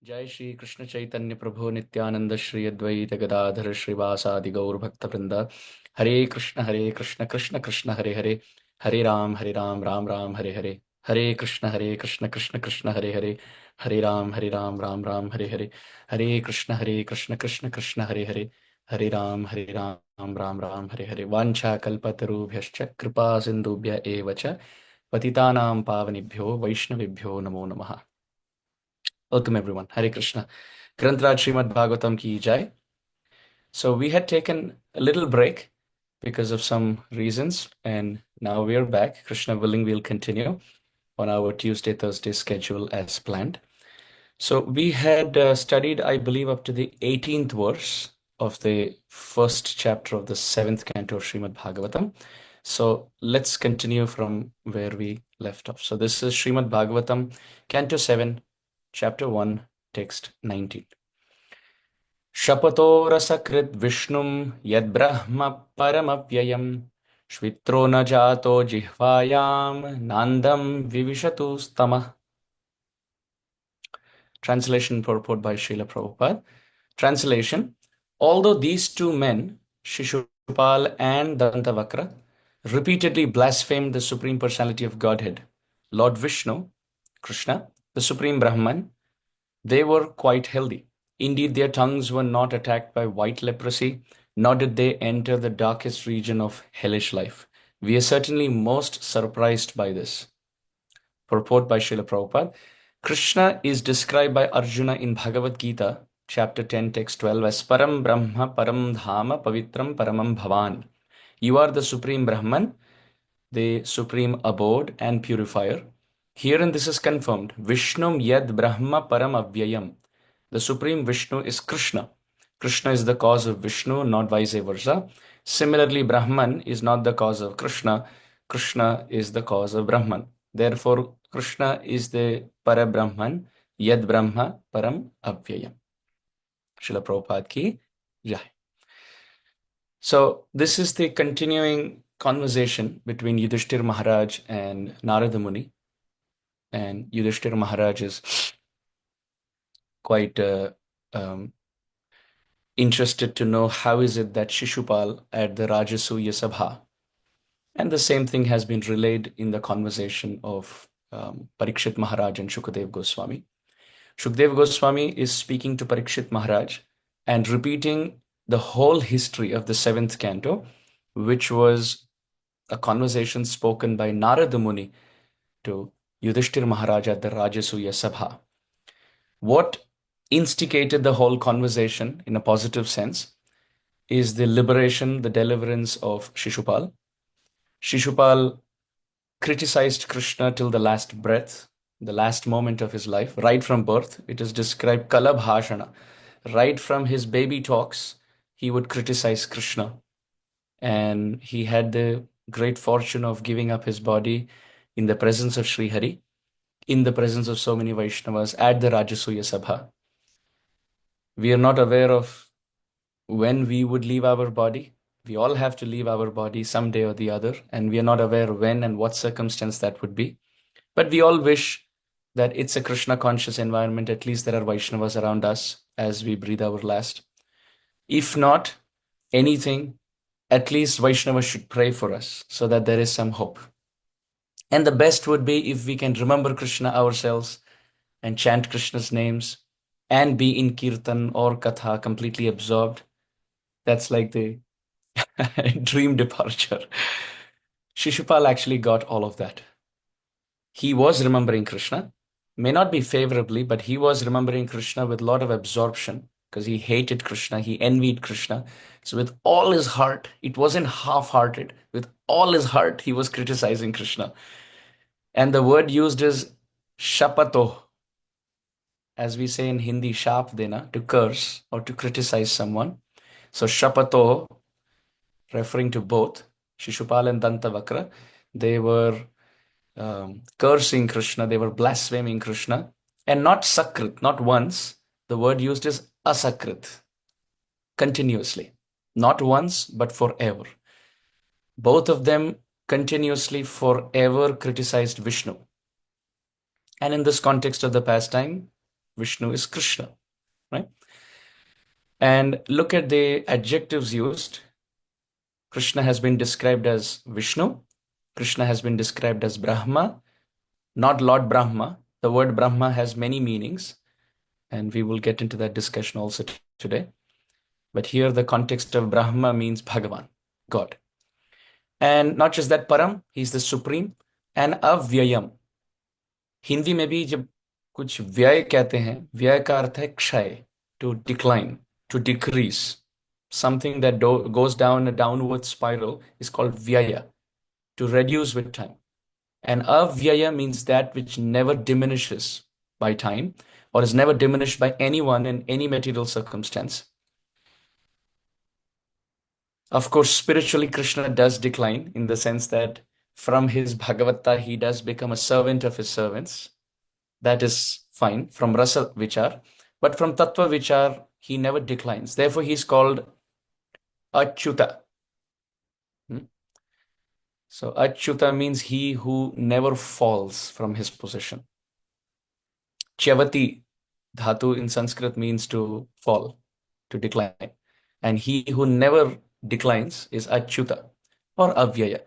Jai Shri Krishna Chaitanya Prabhu Nityananda Shri Advaita Gadadhar Srivasadi Gaur Bhakta Vrinda. Hare Krishna Krishna Krishna Hare Hare, Hare Ram Ram Ram Hare Hare, Hare Krishna Krishna Krishna Hare Hare, Hare Ram Ram Ram Hare Hare, Hare Krishna Krishna Krishna Hare Hare, Hare Ram Ram Ram Hare Hare. Vancha kalpatarubhyascha kripa sindubhya evacha patitanam pavanibhyo vaishnavibhyo namo namaha. Welcome everyone. Hare Krishna. Grantraj Srimad Bhagavatam ki jai. So we had taken a little break because of some reasons, and now we are back. Krishna willing, we'll continue on our Tuesday, Thursday schedule as planned. So we had studied, I believe, up to the 18th verse of the first chapter of the 7th canto of Srimad Bhagavatam. So let's continue from where we left off. So this is Srimad Bhagavatam, Canto 7, Chapter 1, Text 19. Shapato rasakrit vishnum yad brahma paramavyayam shvitro na jato jihvayam nandam vivishatu stama. Translation purport by Srila Prabhupada. Translation: although these two men, Sisupala and Dantavakra, repeatedly blasphemed the Supreme Personality of Godhead, Lord Vishnu, Krishna, the Supreme Brahman, they were quite healthy. Indeed, their tongues were not attacked by white leprosy, nor did they enter the darkest region of hellish life. We are certainly most surprised by this. Purport by Srila Prabhupada. Krishna is described by Arjuna in Bhagavad Gita, chapter 10, text 12, as Param Brahma, Param Dhama, Pavitram, Paramam Bhavan. You are the Supreme Brahman, the Supreme Abode and Purifier. Herein this is confirmed. Vishnum Yad Brahma Param Avyayam. The Supreme Vishnu is Krishna. Krishna is the cause of Vishnu, not vice versa. Similarly, Brahman is not the cause of Krishna. Krishna is the cause of Brahman. Therefore, Krishna is the Parabrahman, Yad Brahma Param Avyayam. Srila Prabhupada ki jai. So, this is the continuing conversation between Yudhisthira Maharaj and Narada Muni. And Yudhisthira Maharaj is quite interested to know how is it that Sisupala at the Rajasuya Sabha. And the same thing has been relayed in the conversation of Parikshit Maharaj and Shukadev Goswami. Shukadev Goswami is speaking to Parikshit Maharaj and repeating the whole history of the 7th canto, which was a conversation spoken by Narada Muni to Yudhisthira Maharaj at the Rajasuya Sabha. What instigated the whole conversation in a positive sense is the liberation, the deliverance of Sisupala. Sisupala criticized Krishna till the last breath, the last moment of his life, right from birth. It is described Kala Bhashana. Right from his baby talks, he would criticize Krishna. And he had the great fortune of giving up his body in the presence of Sri Hari, in the presence of so many Vaishnavas at the Rajasuya Sabha. We are not aware of when we would leave our body. We all have to leave our body someday or the other, and we are not aware when and what circumstance that would be. But we all wish that it's a Krishna conscious environment. At least there are Vaishnavas around us as we breathe our last. If not anything, at least Vaishnavas should pray for us so that there is some hope. And the best would be if we can remember Krishna ourselves and chant Krishna's names and be in kirtan or katha completely absorbed. That's like the dream departure. Shishupal actually got all of that. He was remembering Krishna, may not be favorably, but he was remembering Krishna with a lot of absorption because he hated Krishna, he envied Krishna. So with all his heart, it wasn't half-hearted. With all his heart, he was criticizing Krishna. And the word used is shapato. As we say in Hindi, shap dena, to curse or to criticize someone. So shapato, referring to both Shishupala and Dantavakra, they were cursing Krishna, they were blaspheming Krishna, and not sakrit, not once. The word used is asakrit, continuously. Not once, but forever. Both of them continuously, forever criticized Vishnu. And in this context of the pastime, Vishnu is Krishna, right? And look at the adjectives used. Krishna has been described as Vishnu. Krishna has been described as Brahma, not Lord Brahma. The word Brahma has many meanings, and we will get into that discussion also today. But here the context of Brahma means Bhagavan, God. And not just that, Param, he's the supreme, and Avyayam. Hindi में भी जब कुछ व्यय कहते हैं, व्यय का अर्थ है क्षय, to decline, to decrease. Something that goes down a downward spiral is called vyaya, to reduce with time. And avyaya means that which never diminishes by time or is never diminished by anyone in any material circumstance. Of course, spiritually, Krishna does decline in the sense that from his Bhagavata, he does become a servant of his servants. That is fine from Rasa Vichar. But from Tattva Vichar, he never declines. Therefore, he is called Achyuta. So Achyuta means he who never falls from his position. Chyavati dhatu in Sanskrit means to fall, to decline. And he who never declines is Achyuta or Avyaya.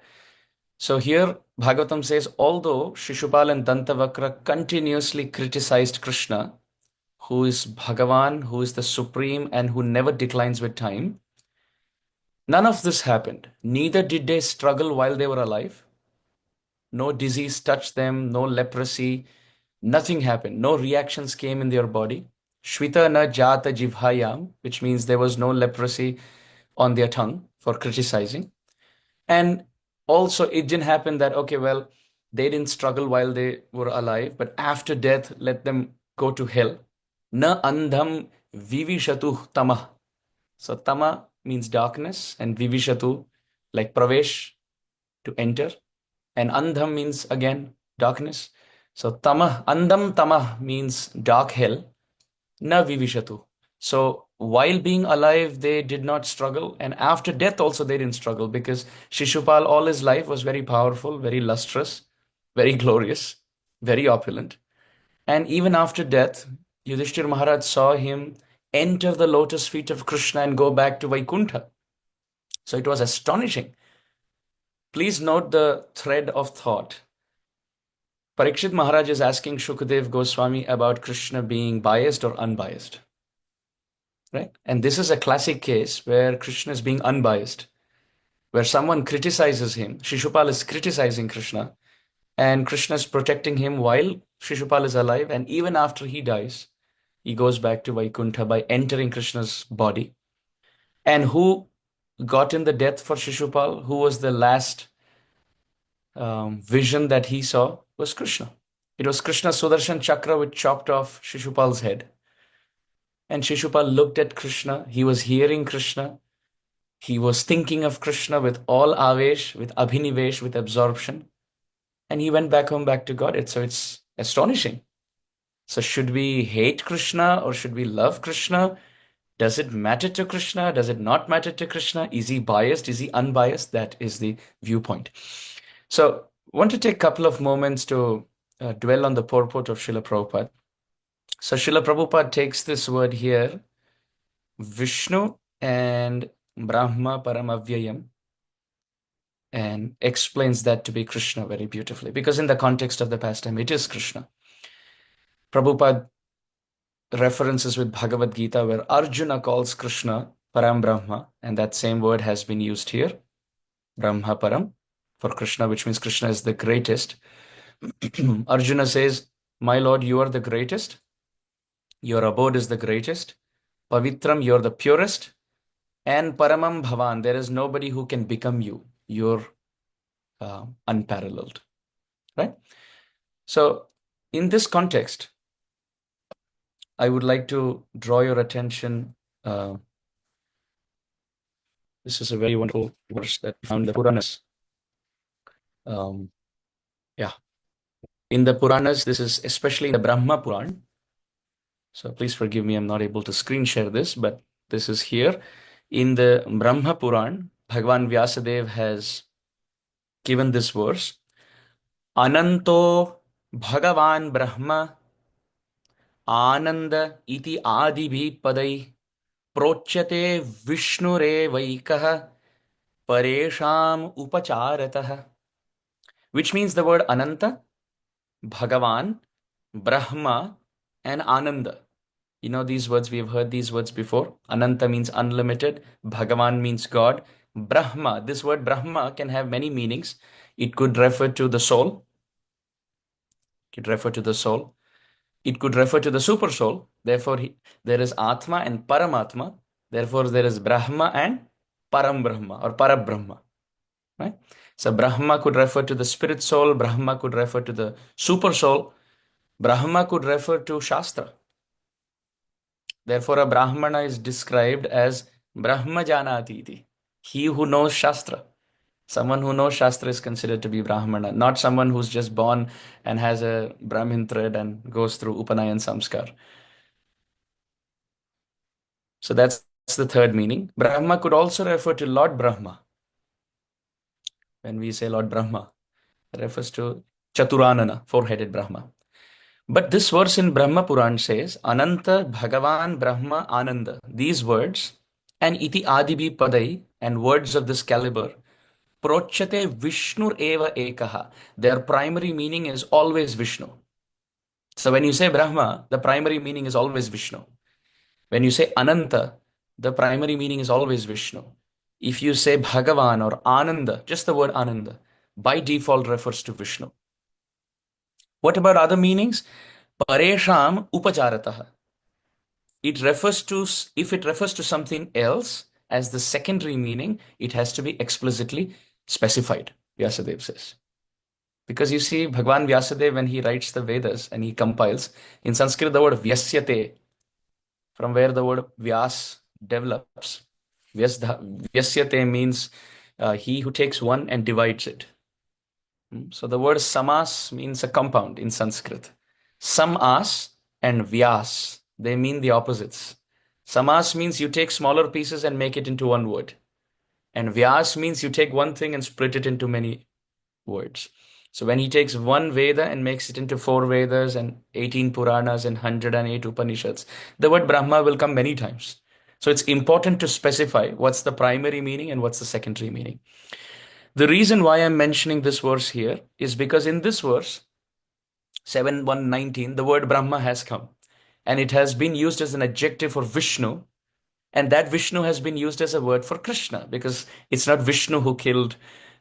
So here Bhagavatam says, although Shishupal and Dantavakra continuously criticized Krishna, who is Bhagavan, who is the supreme and who never declines with time, none of this happened. Neither did they struggle while they were alive. No disease touched them, no leprosy, nothing happened. No reactions came in their body. Shvita na jata jivhayam, which means there was no leprosy on their tongue for criticizing. And also, it didn't happen that, okay, well, they didn't struggle while they were alive, but after death, let them go to hell. Na andham vivishatu tamah. So, tama means darkness, and vivishatu, like pravesh, to enter. And andham means, again, darkness. So, tamah, andham tamah means dark hell. Na vivishatu. So, while being alive, they did not struggle. And after death also, they didn't struggle because Shishupal, all his life, was very powerful, very lustrous, very glorious, very opulent. And even after death, Yudhisthira Maharaj saw him enter the lotus feet of Krishna and go back to Vaikuntha. So it was astonishing. Please note the thread of thought. Parikshit Maharaj is asking Shukadev Goswami about Krishna being biased or unbiased. Right? And this is a classic case where Krishna is being unbiased, where someone criticizes him. Shishupal is criticizing Krishna, and Krishna is protecting him while Shishupal is alive, and even after he dies, he goes back to Vaikuntha by entering Krishna's body. And who got in the death for Shishupal? Who was the last vision that he saw? Was Krishna. It was Krishna's Sudarshan Chakra which chopped off Shishupal's head. And Shishupal looked at Krishna. He was hearing Krishna. He was thinking of Krishna with all avesh, with abhinivesh, with absorption. And he went back home, back to God. So it's astonishing. So should we hate Krishna or should we love Krishna? Does it matter to Krishna? Does it not matter to Krishna? Is he biased? Is he unbiased? That is the viewpoint. So I want to take a couple of moments to dwell on the purport of Srila Prabhupada. So Srila Prabhupada takes this word here, Vishnu and Brahma Paramavyayam, and explains that to be Krishna very beautifully. Because in the context of the pastime, it is Krishna. Prabhupada references with Bhagavad Gita where Arjuna calls Krishna Param Brahma, and that same word has been used here, Brahma Param, for Krishna, which means Krishna is the greatest. Arjuna says, my Lord, you are the greatest. Your abode is the greatest. Pavitram, you're the purest. And Paramam Bhavan, there is nobody who can become you. You're unparalleled. Right? So, in this context, I would like to draw your attention. This is a very wonderful verse that we found in the Puranas. In the Puranas, this is especially in the Brahma Puran. So please forgive me, I'm not able to screen share this, but this is here. In the Brahma Puran, Bhagavan Vyasadeva has given this verse. Ananto Bhagavan Brahma Ananda iti adibhi padai prochate Vishnurevaikah paresham upacharatah. Which means the word Ananta, Bhagavan, Brahma, and Ananda. You know these words, we have heard these words before. Ananta means unlimited, Bhagavan means God. Brahma, this word Brahma can have many meanings. It could refer to the soul, it could refer to the soul, it could refer to the super soul. Therefore, there is Atma and Paramatma. Therefore, there is Brahma and Param Brahma or Parabrahma. Right? So Brahma could refer to the spirit soul, Brahma could refer to the super soul, Brahma could refer to Shastra. Therefore, a Brahmana is described as Brahma Janati iti, he who knows Shastra. Someone who knows Shastra is considered to be Brahmana, not someone who's just born and has a Brahmin thread and goes through Upanayan Samskar. So that's the third meaning. Brahma could also refer to Lord Brahma. When we say Lord Brahma, it refers to Chaturanana, four-headed Brahma. But this verse in Brahma Puran says, Ananta Bhagavan Brahma Ananda. These words, and iti adibhi padai, and words of this caliber, prochate Vishnur eva ekaha. Their primary meaning is always Vishnu. So when you say Brahma, the primary meaning is always Vishnu. When you say Ananta, the primary meaning is always Vishnu. If you say Bhagavan or Ananda, just the word Ananda, by default refers to Vishnu. What about other meanings? Paresham upacharatah. It refers to, if it refers to something else as the secondary meaning, it has to be explicitly specified, Vyasadeva says. Because you see, Bhagwan Vyasadeva, when he writes the Vedas and he compiles, in Sanskrit the word Vyasyate, from where the word Vyas develops. Vyasyate means he who takes one and divides it. So the word samas means a compound in Sanskrit. Samas and Vyas, they mean the opposites. Samas means you take smaller pieces and make it into one word. And Vyas means you take one thing and split it into many words. So when he takes one Veda and makes it into 4 Vedas and 18 Puranas and 108 Upanishads, the word Brahma will come many times. So it's important to specify what's the primary meaning and what's the secondary meaning. The reason why I'm mentioning this verse here is because in this verse, 7:119, the word Brahma has come. And it has been used as an adjective for Vishnu. And that Vishnu has been used as a word for Krishna, because it's not Vishnu who killed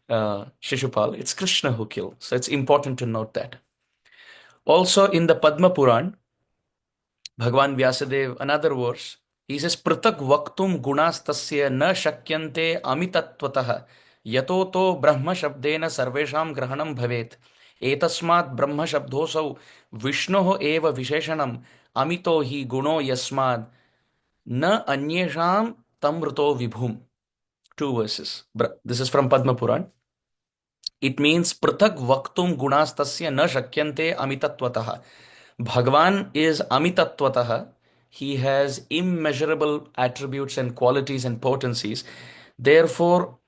Sisupala, it's Krishna who killed. So it's important to note that. Also in the Padma Puran, Bhagwan Vyasadeva, another verse, he says, Pratak vaktum gunastasya na shakyante amitatvatah yato to brahma shabdena sarvesham grahanam bhavet etasmat brahma shabdosau vishnoho eva visheshanam amito hi guno yasmad na anyesham tamruto vibhum. 2 verses. This is from Padma Puran. It means Prathak Vaktum Gunastasya na shakyante amitatvatah. Bhagavan is amitatvatah. He has immeasurable attributes and qualities and potencies. Therefore,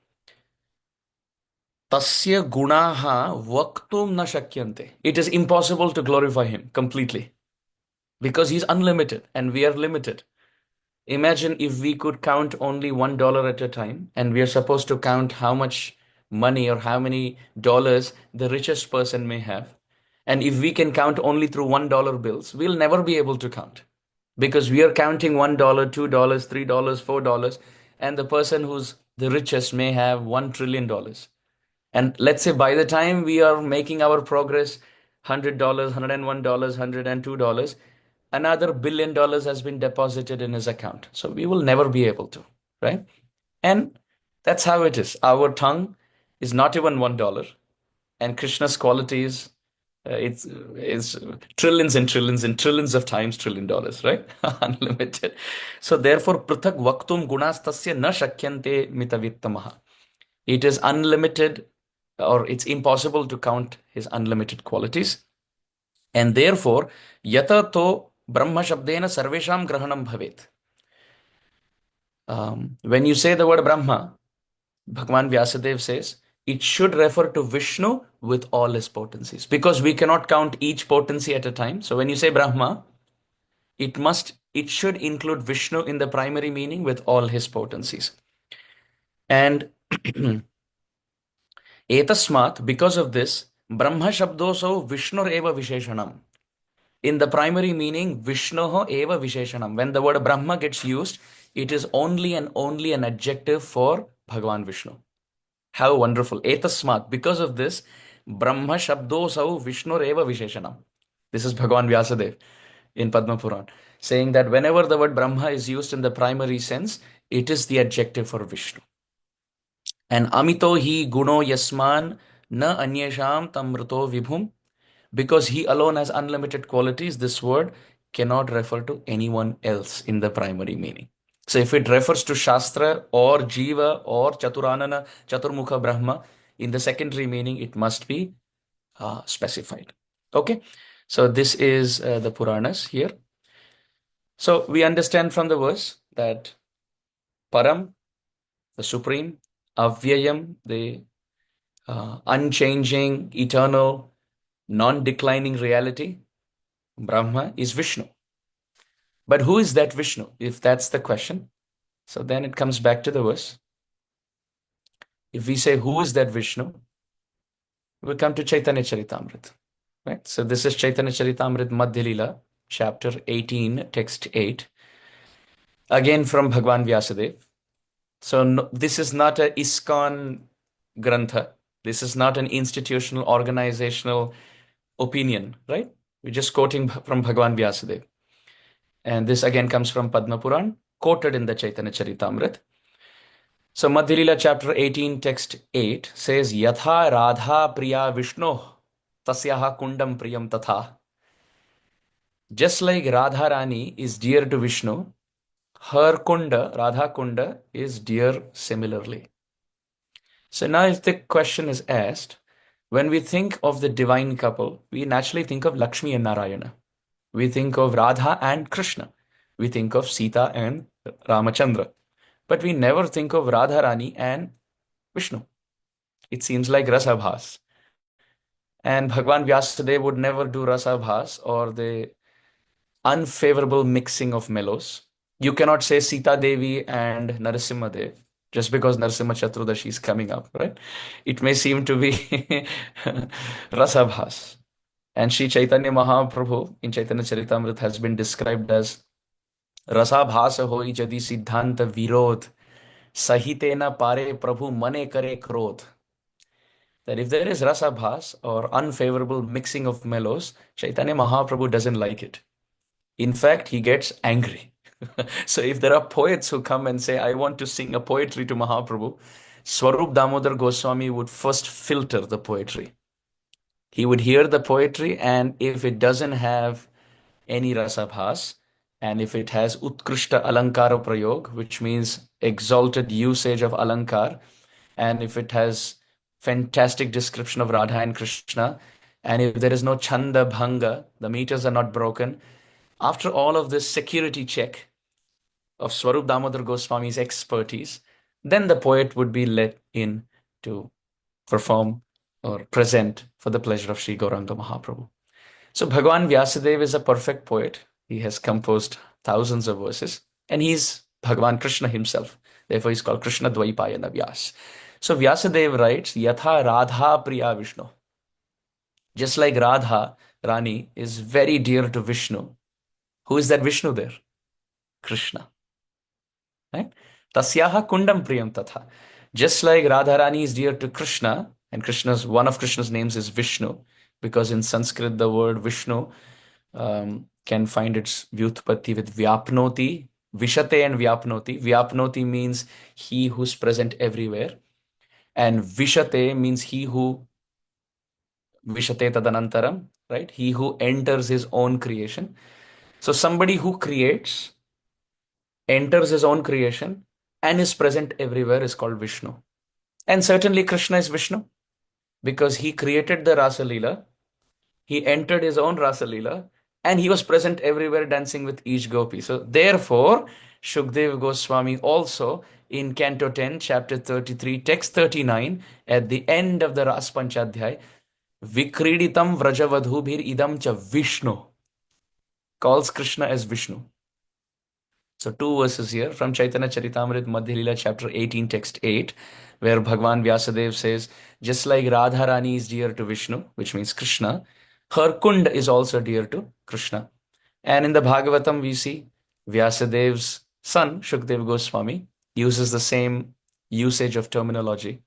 tasya gunaha vaktum na shakyante. It is impossible to glorify him completely because he's unlimited and we are limited. Imagine if we could count only $1 at a time and we are supposed to count how much money or how many dollars the richest person may have. And if we can count only through $1 bills, we'll never be able to count because we are counting $1, $2, $3, $4, and the person who's the richest may have $1 trillion. And let's say by the time we are making our progress, $100, $101, $102, another $1 billion has been deposited in his account. So we will never be able to, right? And that's how it is. Our tongue is not even $1, and Krishna's quality is it's trillions and trillions and trillions of times $1 trillion, right? Unlimited. So therefore, prathak vaktum gunastasya na shakyante mitavittamaha. It is unlimited, or it's impossible to count his unlimited qualities. And therefore, yata to Brahma Shabdena Sarvesham Grahanam Bhavet. When you say the word Brahma, Bhagwan Vyasadeva says, it should refer to Vishnu with all his potencies, because we cannot count each potency at a time. So when you say Brahma, it should include Vishnu in the primary meaning with all his potencies. And etasmat, because of this, Brahma Shabdoso Vishnur Eva Visheshanam. In the primary meaning, Vishnoho Eva Visheshanam. When the word Brahma gets used, it is only an adjective for Bhagavan Vishnu. How wonderful. Etasmat. Because of this, Brahma Shabdosau Vishnur Eva Visheshanam. This is Bhagavan Vyasadeva in Padma Puran, saying that whenever the word Brahma is used in the primary sense, it is the adjective for Vishnu. And Amito hi guno yasman na anyesham tamrito vibhum. Because he alone has unlimited qualities, this word cannot refer to anyone else in the primary meaning. So if it refers to Shastra or Jiva or Chaturanana, Chaturmukha Brahma, in the secondary meaning, it must be specified. Okay, so this is the Puranas here. So we understand from the verse that Param, the Supreme, Avyayam, the unchanging, eternal, non-declining reality, Brahma, is Vishnu. But who is that Vishnu, if that's the question? So then it comes back to the verse. If we say, who is that Vishnu? We come to Chaitanya Charitamrita. Right? So this is Chaitanya Charitamrita Madhya Lila, chapter 18, text 8. Again from Bhagavan Vyasadeva. So no, this is not a iskcon grantha. This is not an institutional, organizational opinion, right? We're just quoting from Bhagavan Vyasadeva. And this again comes from Padma Puran, quoted in the Chaitanya Charitamrita. So Madhya Lila chapter 18, text 8 says, Yatha Radha Priya Vishnu Tasyaha Kundam Priyam Tatha. Just like Radha Rani is dear to Vishnu, her Kunda, Radha Kunda, is dear similarly. So now if the question is asked, when we think of the divine couple, we naturally think of Lakshmi and Narayana. We think of Radha and Krishna. We think of Sita and Ramachandra. But we never think of Radharani and Vishnu. It seems like Rasabhas. And Bhagavan Vyasadeva would never do Rasabhas or the unfavorable mixing of mellows. You cannot say Sita Devi and Narasimha Dev just because Narasimha Chaturdashi is coming up, right? It may seem to be Rasabhas. And Sri Chaitanya Mahaprabhu in Chaitanya Charitamrita has been described as Rasabhasa hoi jadi siddhanta virodh sahitena pare prabhu mane kare krodh. That if there is rasabhas or unfavorable mixing of mellows, Chaitanya Mahaprabhu doesn't like it. In fact, he gets angry. So if there are poets who come and say, I want to sing a poetry to Mahaprabhu, Swarup Damodar Goswami would first filter the poetry. He would hear the poetry, and if it doesn't have any rasabhas, and if it has utkrishta alankara prayog, which means exalted usage of alankar, and if it has fantastic description of Radha and Krishna, and if there is no chanda bhanga, the meters are not broken, after all of this security check of Swarup Damodar Goswami's expertise, then the poet would be let in to perform or present for the pleasure of Sri Gauranga Mahaprabhu. So Bhagavan Vyasadeva is a perfect poet. He has composed thousands of verses, and he's Bhagavan Krishna himself. Therefore, he's called Krishna Dvaipayana Vyas. So Vyasadeva writes, Yatha Radha Priya Vishnu. Just like Radha Rani is very dear to Vishnu. Who is that Vishnu there? Krishna. Right? Tasyaha Kundam Priyam Tatha. Just like Radharani is dear to Krishna, and one of Krishna's names is Vishnu, because in Sanskrit the word Vishnu can find its vyutpatti with Vyapnoti, Vishate and Vyapnoti. Vyapnoti means he who's present everywhere, and Vishate means he who Vishate Tadanantaram, right? He who enters his own creation. So somebody who creates, enters his own creation, and is present everywhere is called Vishnu. And certainly Krishna is Vishnu because he created the Rasa Leela, he entered his own Rasa Leela, and he was present everywhere dancing with each gopi. So therefore, Shukdev Goswami also in Canto 10, chapter 33, text 39, at the end of the Ras Panchadhyay, Vikriditam Vrajavadhubhir idam cha Vishnu. calls Krishna as Vishnu. So two verses here from Chaitanya Charitamrita Madhya Leela chapter 18 text 8, where Bhagwan Vyasadeva says, just like Radharani is dear to Vishnu, which means Krishna, her Kund is also dear to Krishna. And in the Bhagavatam we see Vyasadev's son, Shukdev Goswami, uses the same usage of terminology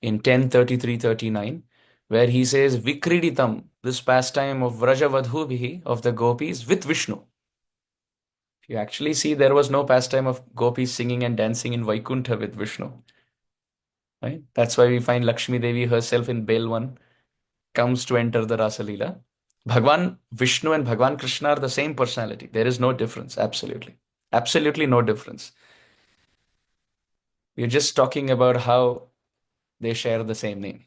in 10:33-39, where he says, Vikriditam, this pastime of Vrajavadhubhihi, of the gopis, with Vishnu. You actually see there was no pastime of gopis singing and dancing in Vaikuntha with Vishnu. Right? That's why we find Lakshmi Devi herself in Belwan comes to enter the Rasa Leela. Bhagwan Vishnu and Bhagwan Krishna are the same personality. There is no difference, absolutely. Absolutely no difference. We're just talking about how they share the same name.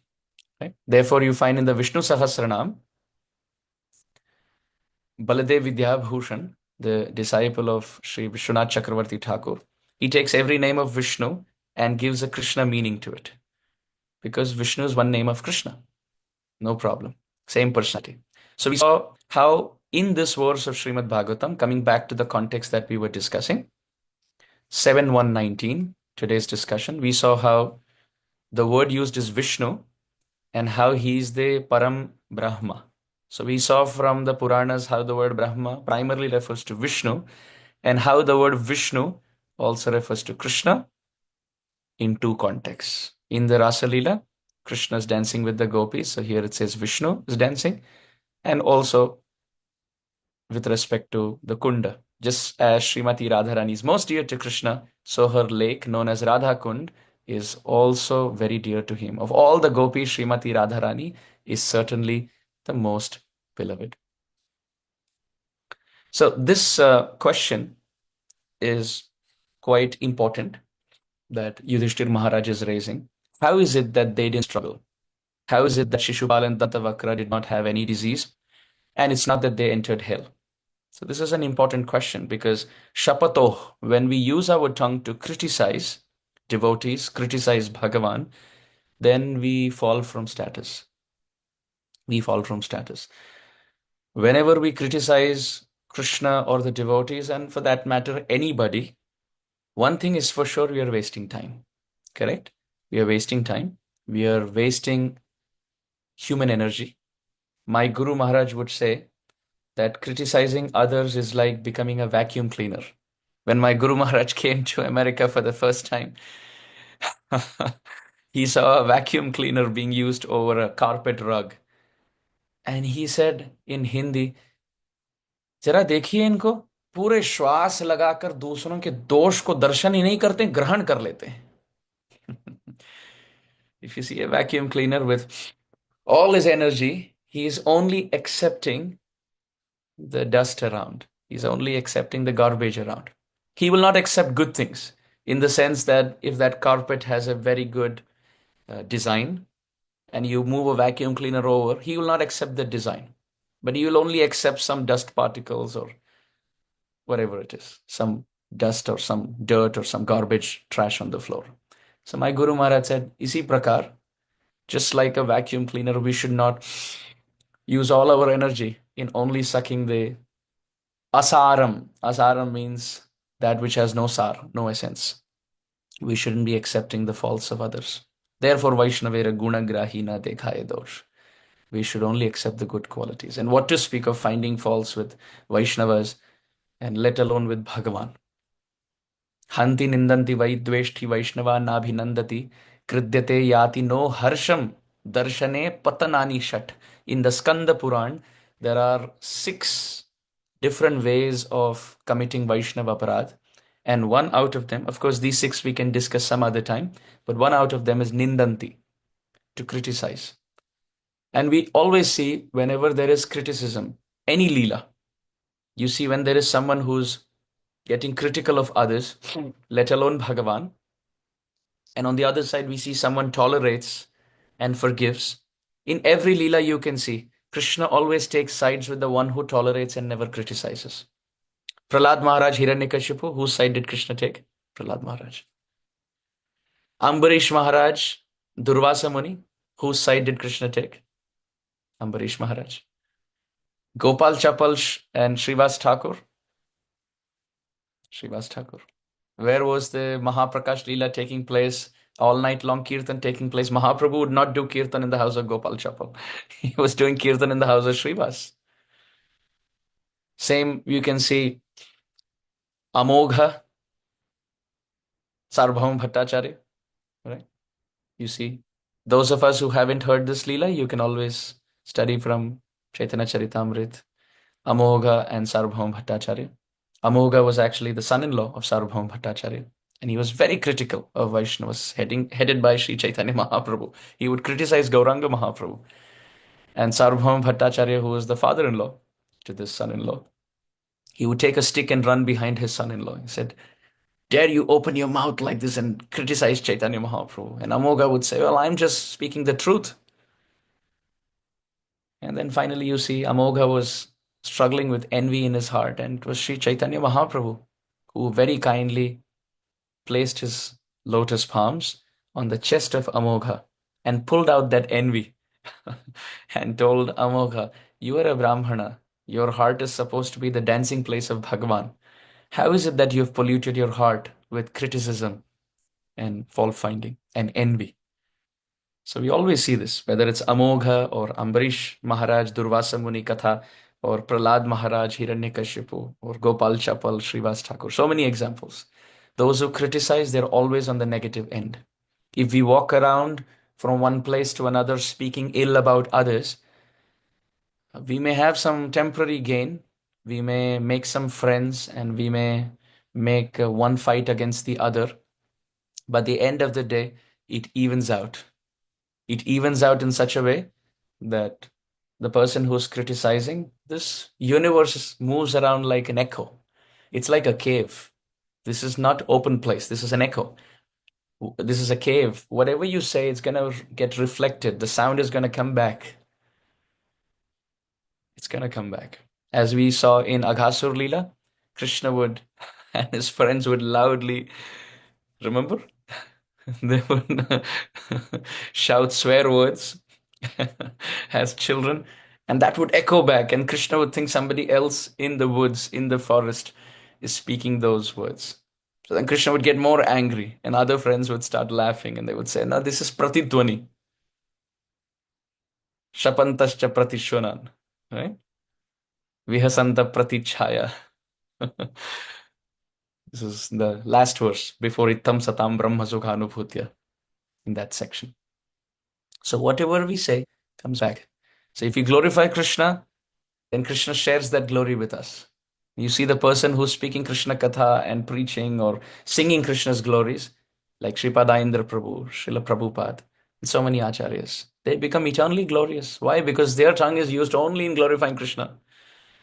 Right? Therefore, you find in the Vishnu Sahasranam, Baladev Vidyabhushan, the disciple of Sri Vishwanath Chakravarti Thakur, he takes every name of Vishnu and gives a Krishna meaning to it. Because Vishnu is one name of Krishna. No problem. Same personality. So we saw how in this verse of Srimad Bhagavatam, coming back to the context that we were discussing, 7.1.19, today's discussion, we saw how the word used is Vishnu and how he is the Param Brahma. So we saw from the Puranas how the word Brahma primarily refers to Vishnu and how the word Vishnu also refers to Krishna in two contexts. In the Rasa Leela, Krishna is dancing with the gopis. So here it says Vishnu is dancing. And also with respect to the Kunda. Just as Srimati Radharani is most dear to Krishna, so her lake known as Radha Kund is also very dear to him. Of all the gopis, Srimati Radharani is certainly the most beloved. So this question is quite important that Yudhisthira Maharaj is raising. How is it that they didn't struggle? How is it that Sisupala and Dantavakra did not have any disease? And it's not that they entered hell. So this is an important question because Shapatoh, when we use our tongue to criticize devotees, criticize Bhagavan, then we fall from status. We fall from status. Whenever we criticize Krishna or the devotees, and for that matter, anybody, one thing is for sure, we are wasting time. Correct? We are wasting time. We are wasting human energy. My Guru Maharaj would say that criticizing others is like becoming a vacuum cleaner. When my Guru Maharaj came to America for the first time, he saw a vacuum cleaner being used over a carpet rug. And he said in Hindi, जरा देखिए इनको पूरे श्वास लगाकर दूसरों के दोष को दर्शन ही नहीं करते, ग्रहण कर लेते हैं. If you see a vacuum cleaner with all his energy, he is only accepting the dust around. He's only accepting the garbage around. He will not accept good things in the sense that if that carpet has a very good design and you move a vacuum cleaner over, he will not accept the design. But he will only accept some dust particles or whatever it is, some dust or some dirt or some garbage trash on the floor. So my Guru Maharaj said, Isi prakar, just like a vacuum cleaner, we should not use all our energy in only sucking the asaram. Asaram means that which has no sar, no essence. We shouldn't be accepting the faults of others. Therefore, Vaishnavera gunagrahi na dekhaye dosh. We should only accept the good qualities. And what to speak of finding faults with Vaishnavas and let alone with Bhagavan. Hanti nindanti vaidveshti Vaishnava nabhinandati kridyate yati no harsham darshane patanani shat. In the Skanda Puran, there are 6 different ways of committing Vaishnava aparadh. And one out of them, of course, these 6 we can discuss some other time, but one out of them is nindanti, to criticize. And we always see whenever there is criticism, any leela, you see when there is someone who's getting critical of others, let alone Bhagavan, and on the other side we see someone tolerates and forgives. In every leela you can see Krishna always takes sides with the one who tolerates and never criticizes. Prahlad Maharaj Hiranyakashipu, whose side did Krishna take? Prahlad Maharaj. Ambarish Maharaj Durvasa Muni, whose side did Krishna take? Ambarish Maharaj. Gopal Chapal and Srivas Thakur. Srivas Thakur. Where was the Mahaprakash Leela taking place? All night long Kirtan taking place. Mahaprabhu would not do Kirtan in the house of Gopal Chapal. He was doing Kirtan in the house of Srivas. Same, you can see Amogha, Sarvabhauma Bhattacharya, right? You see, those of us who haven't heard this Leela, you can always study from Chaitanya Charitamrita, Amogha and Sarvabhauma Bhattacharya. Amogha was actually the son-in-law of Sarvabhauma Bhattacharya, and he was very critical of Vaishnavas, headed by Sri Chaitanya Mahaprabhu. He would criticize Gauranga Mahaprabhu. And Sarvabhauma Bhattacharya, who was the father-in-law to this son-in-law, he would take a stick and run behind his son-in-law. He said, "Dare you open your mouth like this and criticize Chaitanya Mahaprabhu?" And Amogha would say, "Well, I'm just speaking the truth." And then finally you see Amogha was struggling with envy in his heart, and it was Sri Chaitanya Mahaprabhu who very kindly placed his lotus palms on the chest of Amogha and pulled out that envy and told Amogha, "You are a Brahmana. Your heart is supposed to be the dancing place of Bhagavan. How is it that you've polluted your heart with criticism and fault finding and envy?" So we always see this, whether it's Amogha or Ambarish Maharaj, Durvasa Muni Katha, or Prahlad Maharaj, Hiranyakashipu, or Gopal Chapal, Srivas Thakur. So many examples. Those who criticize, they're always on the negative end. If we walk around from one place to another speaking ill about others, we may have some temporary gain. We may make some friends and we may make one fight against the other. But at the end of the day, it evens out. It evens out in such a way that the person who's criticizing, this universe moves around like an echo. It's like a cave. This is not open place. This is an echo. This is a cave. Whatever you say, it's going to get reflected. The sound is going to come back. It's going to come back. As we saw in Aghasur Leela, Krishna would and his friends would loudly, remember? They would shout swear words as children, and that would echo back, and Krishna would think somebody else in the woods, in the forest, is speaking those words. So then Krishna would get more angry, and other friends would start laughing, and they would say, "No, this is pratidwani. Shapantascha pratishwanan." Right? Vihasanta pratichaya. This is the last verse before Ittam Satam Brahma Sukhanubhutya in that section. So whatever we say comes back. So if we glorify Krishna, then Krishna shares that glory with us. You see the person who's speaking Krishna Katha and preaching or singing Krishna's glories, like Sripada Indra Prabhu, Srila Prabhupada, and so many acharyas. They become eternally glorious. Why? Because their tongue is used only in glorifying Krishna.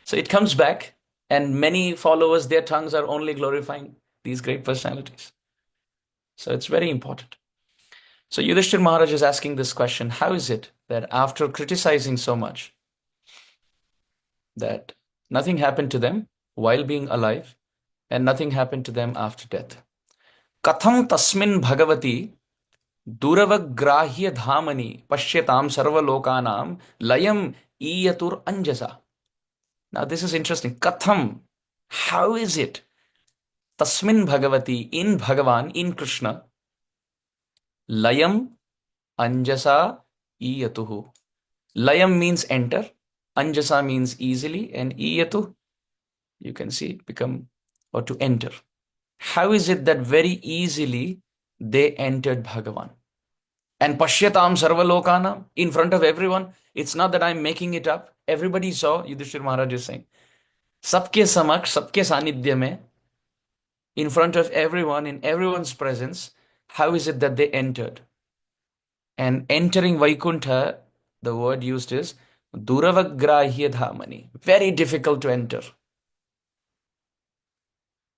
So it comes back, and many followers, their tongues are only glorifying these great personalities. So it's very important. So Yudhisthira Maharaj is asking this question, how is it that after criticizing so much, that nothing happened to them while being alive and nothing happened to them after death? Katham tasmin bhagavati duravagrahya dhamani pashyatam sarvalokanam layam iyatur anjasa. Now this is interesting. Katham, how is it? Tasmin bhagavati, in Bhagavan, in Krishna, layam anjasa iyatuhu. Layam means enter, anjasa means easily, and iyatu, you can see, become or to enter. How is it that very easily they entered Bhagavan? And pashyatam sarvalokana, in front of everyone. It's not that I'm making it up. Everybody saw, Yudhishthira Maharaj is saying. Sabke samaksh, sabke sanidhya mein, in front of everyone, in everyone's presence, how is it that they entered? And entering Vaikuntha, the word used is duravagrahya dhamani. Very difficult to enter.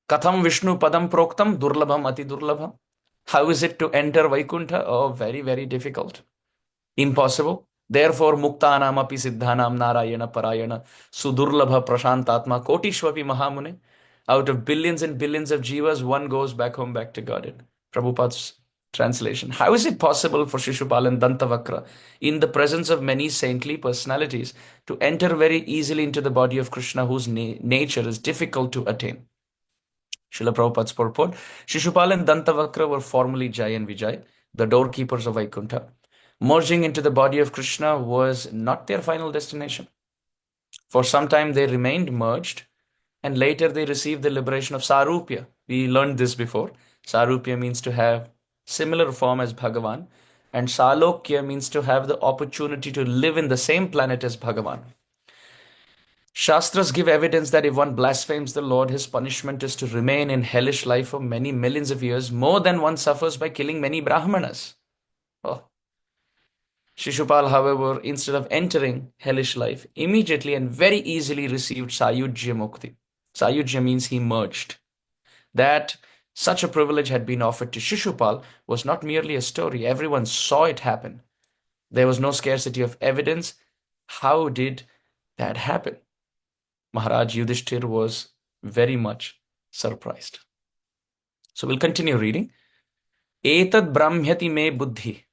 Katham Vishnu padam proktam durlabham ati durlabham. How is it to enter Vaikuntha? Oh, very, very difficult. Impossible. Therefore, muktanam api siddhanam narayana parayana sudurlabha prashantatma kotishvapi mahamune. Out of billions and billions of jivas, one goes back home, back to Godhead. Prabhupada's Translation: how is it possible for Shishupal and Dantavakra, in the presence of many saintly personalities, to enter very easily into the body of Krishna, whose nature is difficult to attain? Srila Prabhupada's purport: Shishupal and Dantavakra were formerly Jai and Vijay, the doorkeepers of Vaikuntha. Merging into the body of Krishna was not their final destination. For some time they remained merged, and later they received the liberation of Sarupya. We learned this before. Sarupya means to have similar form as Bhagavan, and Salokya means to have the opportunity to live in the same planet as Bhagavan. Shastras give evidence that if one blasphemes the Lord, his punishment is to remain in hellish life for many millions of years, more than one suffers by killing many Brahmanas. Oh. Shishupal, however, instead of entering hellish life, immediately and very easily received Sayujya Mukti. Sayujya means he merged. That such a privilege had been offered to Shishupal was not merely a story. Everyone saw it happen. There was no scarcity of evidence. How did that happen? Maharaj Yudhisthira was very much surprised. So we'll continue reading. Etad brahmyati me buddhi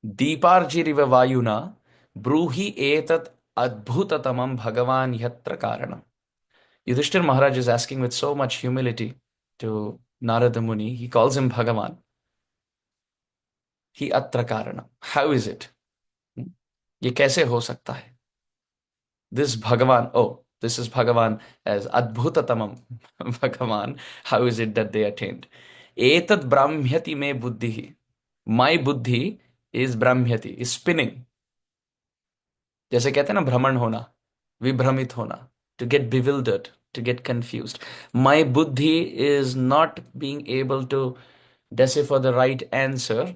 deeparjiriva vayuna bruhi etat adbhutatamam bhagavan yatra karanam. Yudhishthira Maharaj is asking with so much humility to Narada Muni. He calls him Bhagavan. He atra karanam. How is it? Ye kaise ho sakta hai? This Bhagavan, this is Bhagavan as Adbhutatamam Bhagavan. How is it that they attained? Etad brahmyati me buddhi. My buddhi is brahmyati, is spinning. जैसे कहते हैं ना भ्रमण होना, विभ्रमित होना, to get bewildered, to get confused. My buddhi is not being able to decipher the right answer.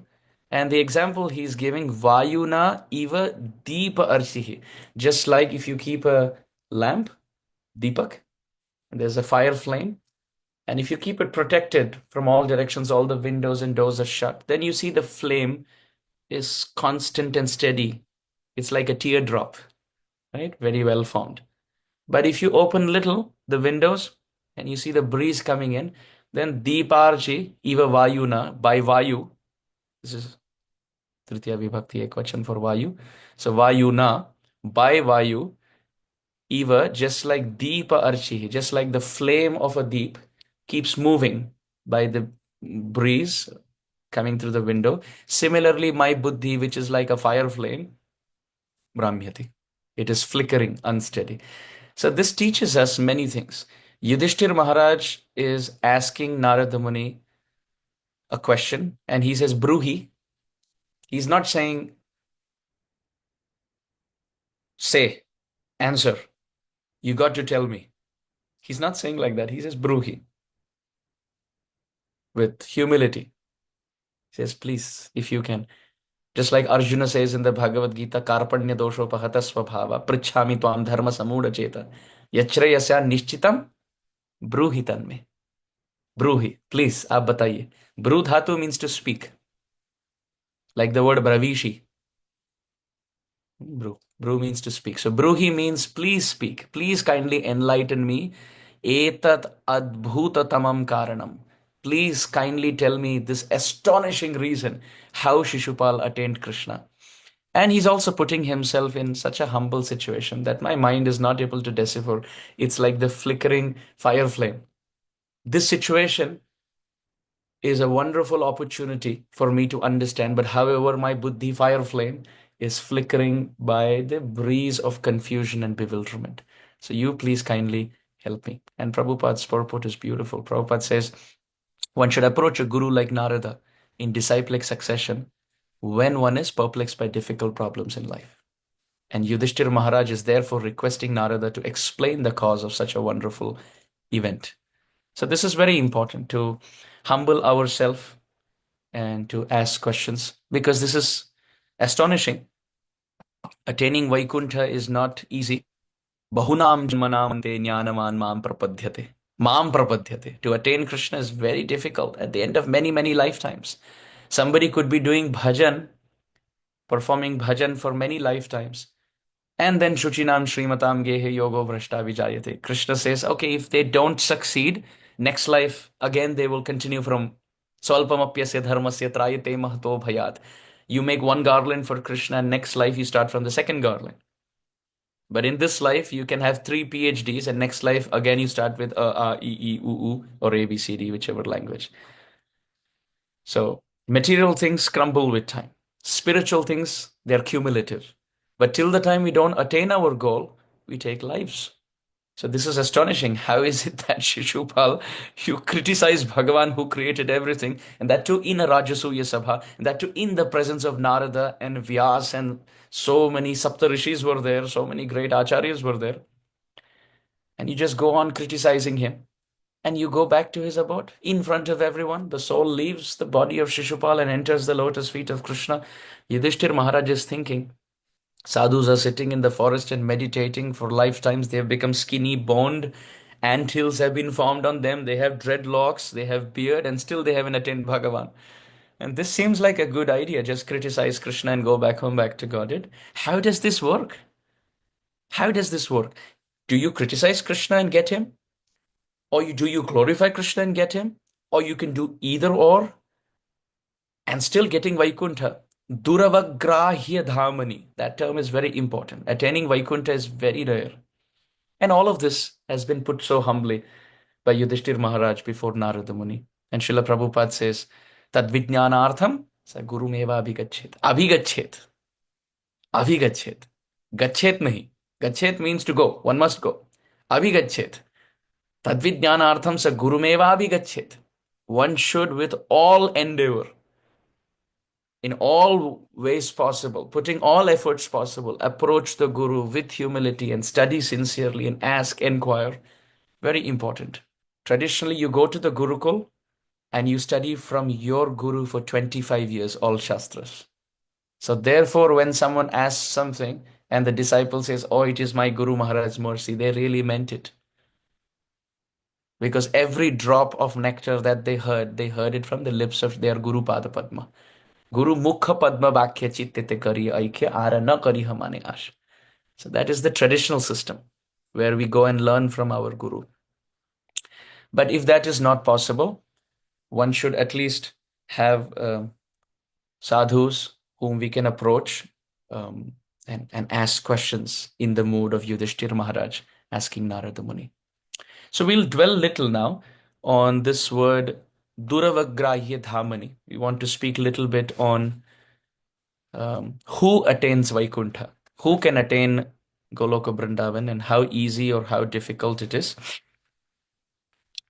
And the example he's giving, Vayuna eva deepa arsihi. Just like if you keep a lamp, Deepak, and there's a fire flame, and if you keep it protected from all directions, all the windows and doors are shut, then you see the flame is constant and steady. It's like a teardrop, right? Very well formed. But if you open little the windows and you see the breeze coming in, then Deeparji eva Vayuna, by Vayu, this is Tritiya Vibhakti Ekvachan for Vayu. So Vayuna, by Vayu, eva, just like Deepa Archi, just like the flame of a deep keeps moving by the breeze coming through the window. Similarly, my buddhi, which is like a fire flame, brahmyati, it is flickering, unsteady. So this teaches us many things. Yudhishthira Maharaj is asking Narada Muni a question, and he says, Bruhi. He's not saying, say, answer. You got to tell me. He's not saying like that. He says, Bruhi. With humility. He says, please, if you can. Just like Arjuna says in the Bhagavad Gita, Karpanya dosho pahata svabhava, prichhami tvam dharma samuda cheta, yachre yasya nishchitam, bruhi tanme. Bruhi, please, aap bataiye. Bru dhatu means to speak. Like the word bravishi. Bru means to speak. So bruhi means please speak. Please kindly enlighten me. Etat adbhutatamam karanam. Please kindly tell me this astonishing reason how Shishupal attained Krishna. And he's also putting himself in such a humble situation that my mind is not able to decipher. It's like the flickering fire flame. This situation is a wonderful opportunity for me to understand, but however, my buddhi fire flame is flickering by the breeze of confusion and bewilderment. So you please kindly help me. And Prabhupada's purport is beautiful. Prabhupada says, one should approach a guru like Narada in disciplic succession when one is perplexed by difficult problems in life. And Yudhishthira Maharaj is therefore requesting Narada to explain the cause of such a wonderful event. So this is very important, to humble ourselves and to ask questions, because this is astonishing. Attaining Vaikuntha is not easy. Bahunam janmanamante jnanavan mam prapadhyate. Mam prapadhyate. To attain Krishna is very difficult at the end of many, many lifetimes. Somebody could be doing bhajan, performing bhajan for many lifetimes. And then Shuchinam Srimatam Gehe Yogo Vrashta Vijayate. Krishna says, okay, if they don't succeed, next life, again, they will continue from Swalpamapyasya dharmasya trayate mahato bhayat. You make one garland for Krishna, and next life you start from the second garland. But in this life, you can have three PhDs, and next life, again, you start with or A, B, C, D, whichever language. So, material things crumble with time. Spiritual things, they're cumulative. But till the time we don't attain our goal, we take lives. So this is astonishing. How is it that Shishupal, you criticize Bhagavan who created everything, and that too in a Rajasuya Sabha, and that too in the presence of Narada and Vyas, and so many Saptarishis were there, so many great Acharyas were there, and you just go on criticizing him, and you go back to his abode in front of everyone. The soul leaves the body of Shishupal and enters the lotus feet of Krishna. Yudhishthira Maharaj is thinking, sadhus are sitting in the forest and meditating for lifetimes. They have become skinny boned. Anthills have been formed on them. They have dreadlocks. They have beard, and still they haven't attained Bhagavan. And this seems like a good idea. Just criticize Krishna and go back home, back to Godhead. How does this work? How does this work? Do you criticize Krishna and get him? Or do you glorify Krishna and get him? Or you can do either or and still getting Vaikuntha. Duravagrahya dhamani. That term is very important. Attaining Vaikuntha is very rare. And all of this has been put so humbly by Yudhishthira Maharaj before Narada Muni. And Srila Prabhupada says, Tad vijnanartham sa gurumeva abhigachet. Abhigachet. Abhigachet. Gachet nahi. Gachet means to go. One must go. Abhigachet. Tad vijnanartham sa gurumeva abhigachet. One should with all endeavor, in all ways possible, putting all efforts possible, approach the Guru with humility and study sincerely and ask, inquire. Very important. Traditionally, you go to the Gurukul and you study from your Guru for 25 years, all Shastras. So therefore, when someone asks something and the disciple says, oh, it is my Guru Maharaj's mercy, they really meant it. Because every drop of nectar that they heard it from the lips of their Guru Pada Padma. Guru Mukha Padma Bhakya Chittete Kari Aikya Ara Na Kari Hamane Ash. So that is the traditional system where we go and learn from our Guru. But if that is not possible, one should at least have sadhus whom we can approach and ask questions in the mood of Yudhishthira Maharaj asking Narada Muni. So we'll dwell little now on this word Duravagrahya Dhamani. We want to speak a little bit on who attains Vaikuntha, who can attain Goloka Vrindavan, and how easy or how difficult it is.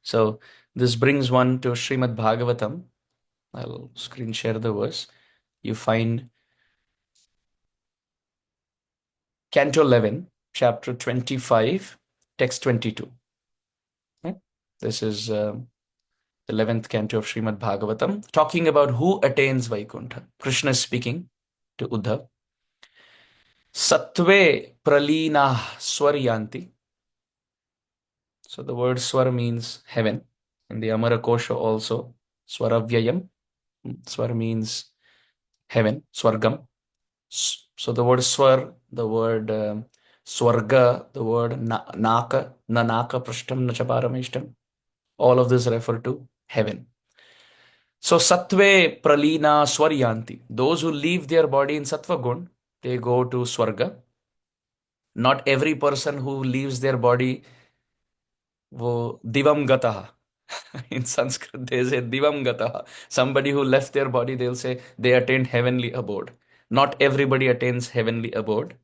So this brings one to Srimad Bhagavatam. I'll screen share the verse. You find Canto 11, chapter 25, text 22. Okay? This is the 11th canto of Srimad Bhagavatam, talking about who attains Vaikuntha. Krishna is speaking to Uddhav. Sattve pralina swaryanti. So the word swar means heaven. In the Amara Kosha also, swaravyayam. Swar means heaven, swargam. So the word swar, the word swarga, the word naka, nanaka prashtam nachaparamishtam. All of this refer to heaven. So sattve pralina swaryanti. Those who leave their body in sattva gun, they go to swarga. Not every person who leaves their body wo divam gataha. In Sanskrit, they say divam gataha. Somebody who left their body, they'll say they attained heavenly abode. Not everybody attains heavenly abode.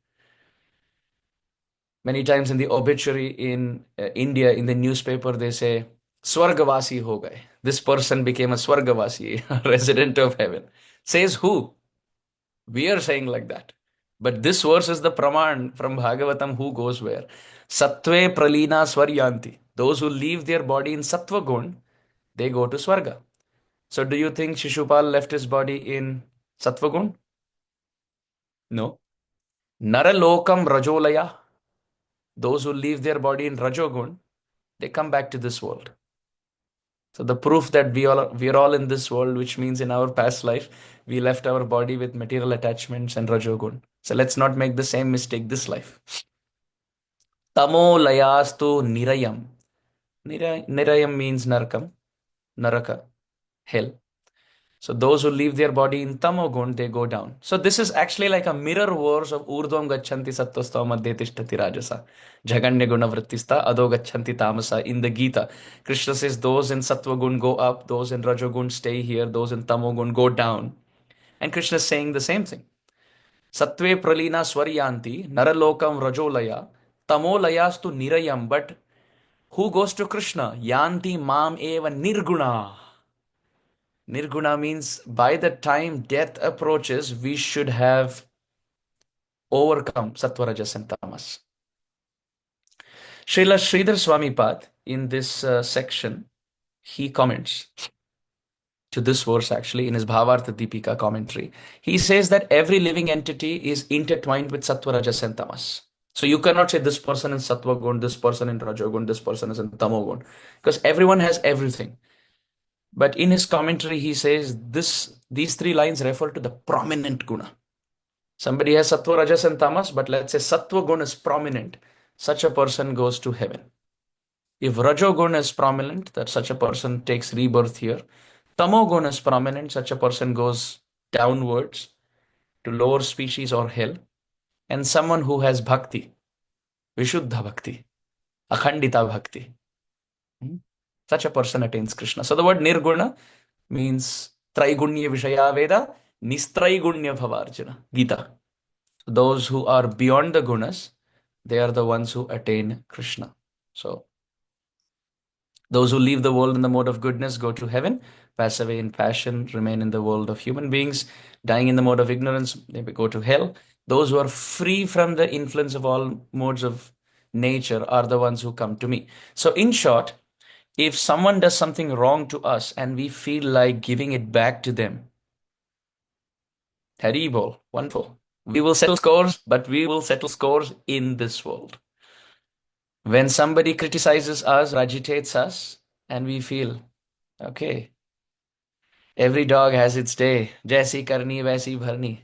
Many times in the obituary in India, in the newspaper, they say, Swargavasi ho gaye. This person became a Swargavasi, a resident of heaven. Says who? We are saying like that. But this verse is the praman from Bhagavatam who goes where. Sattve pralina swaryanti. Those who leave their body in sattva gun, they go to Swarga. So do you think Shishupal left his body in sattva gun? No. Naralokam rajolaya. Those who leave their body in rajogun, they come back to this world. So the proof that we are all in this world, which means in our past life, we left our body with material attachments and rajogun. So let's not make the same mistake this life. Tamo layastu nirayam. Nirayam means narkam, naraka, hell. So those who leave their body in tamogun, they go down. So this is actually like a mirror verse of urdhvam gacchanti sattvasto madhye tishtati rajasa. Jaganya guna vrittista adho gacchanti tamasa. In the Gita, Krishna says those in sattvagun go up, those in rajogun stay here, those in tamogun go down. And Krishna is saying the same thing. Sattve pralina swaryanti naralokam rajolaya tamolayas nirayam. But who goes to Krishna? Yanti mam eva nirguna. Nirguna means by the time death approaches, we should have overcome sattva, rajas, and tamas. Srila Sridhar Swamipad, in this section, he comments to this verse actually in his Bhavartha Deepika commentary. He says that every living entity is intertwined with sattva, rajas, and tamas. So you cannot say this person is sattva gun, this person in rajogun, this person is in tamogun, because everyone has everything. But in his commentary, he says these three lines refer to the prominent guna. Somebody has sattva, rajas, and tamas, but let's say sattva guna is prominent. Such a person goes to heaven. If rajoguna is prominent, that such a person takes rebirth here. Tamoguna is prominent, such a person goes downwards to lower species or hell. And someone who has bhakti, vishuddha bhakti, akhandita bhakti, such a person attains Krishna. So the word nirguna means traigunya vishaya veda, nistraigunya bhavarjana, Gita. Those who are beyond the gunas, they are the ones who attain Krishna. So those who leave the world in the mode of goodness go to heaven, pass away in passion, remain in the world of human beings, dying in the mode of ignorance, they go to hell. Those who are free from the influence of all modes of nature are the ones who come to me. So in short, if someone does something wrong to us and we feel like giving it back to them, Haribol, wonderful. We will settle scores, but we will settle scores in this world. When somebody criticizes us, agitates us, and we feel, okay, every dog has its day. Jaisi karni, vaisi bharni.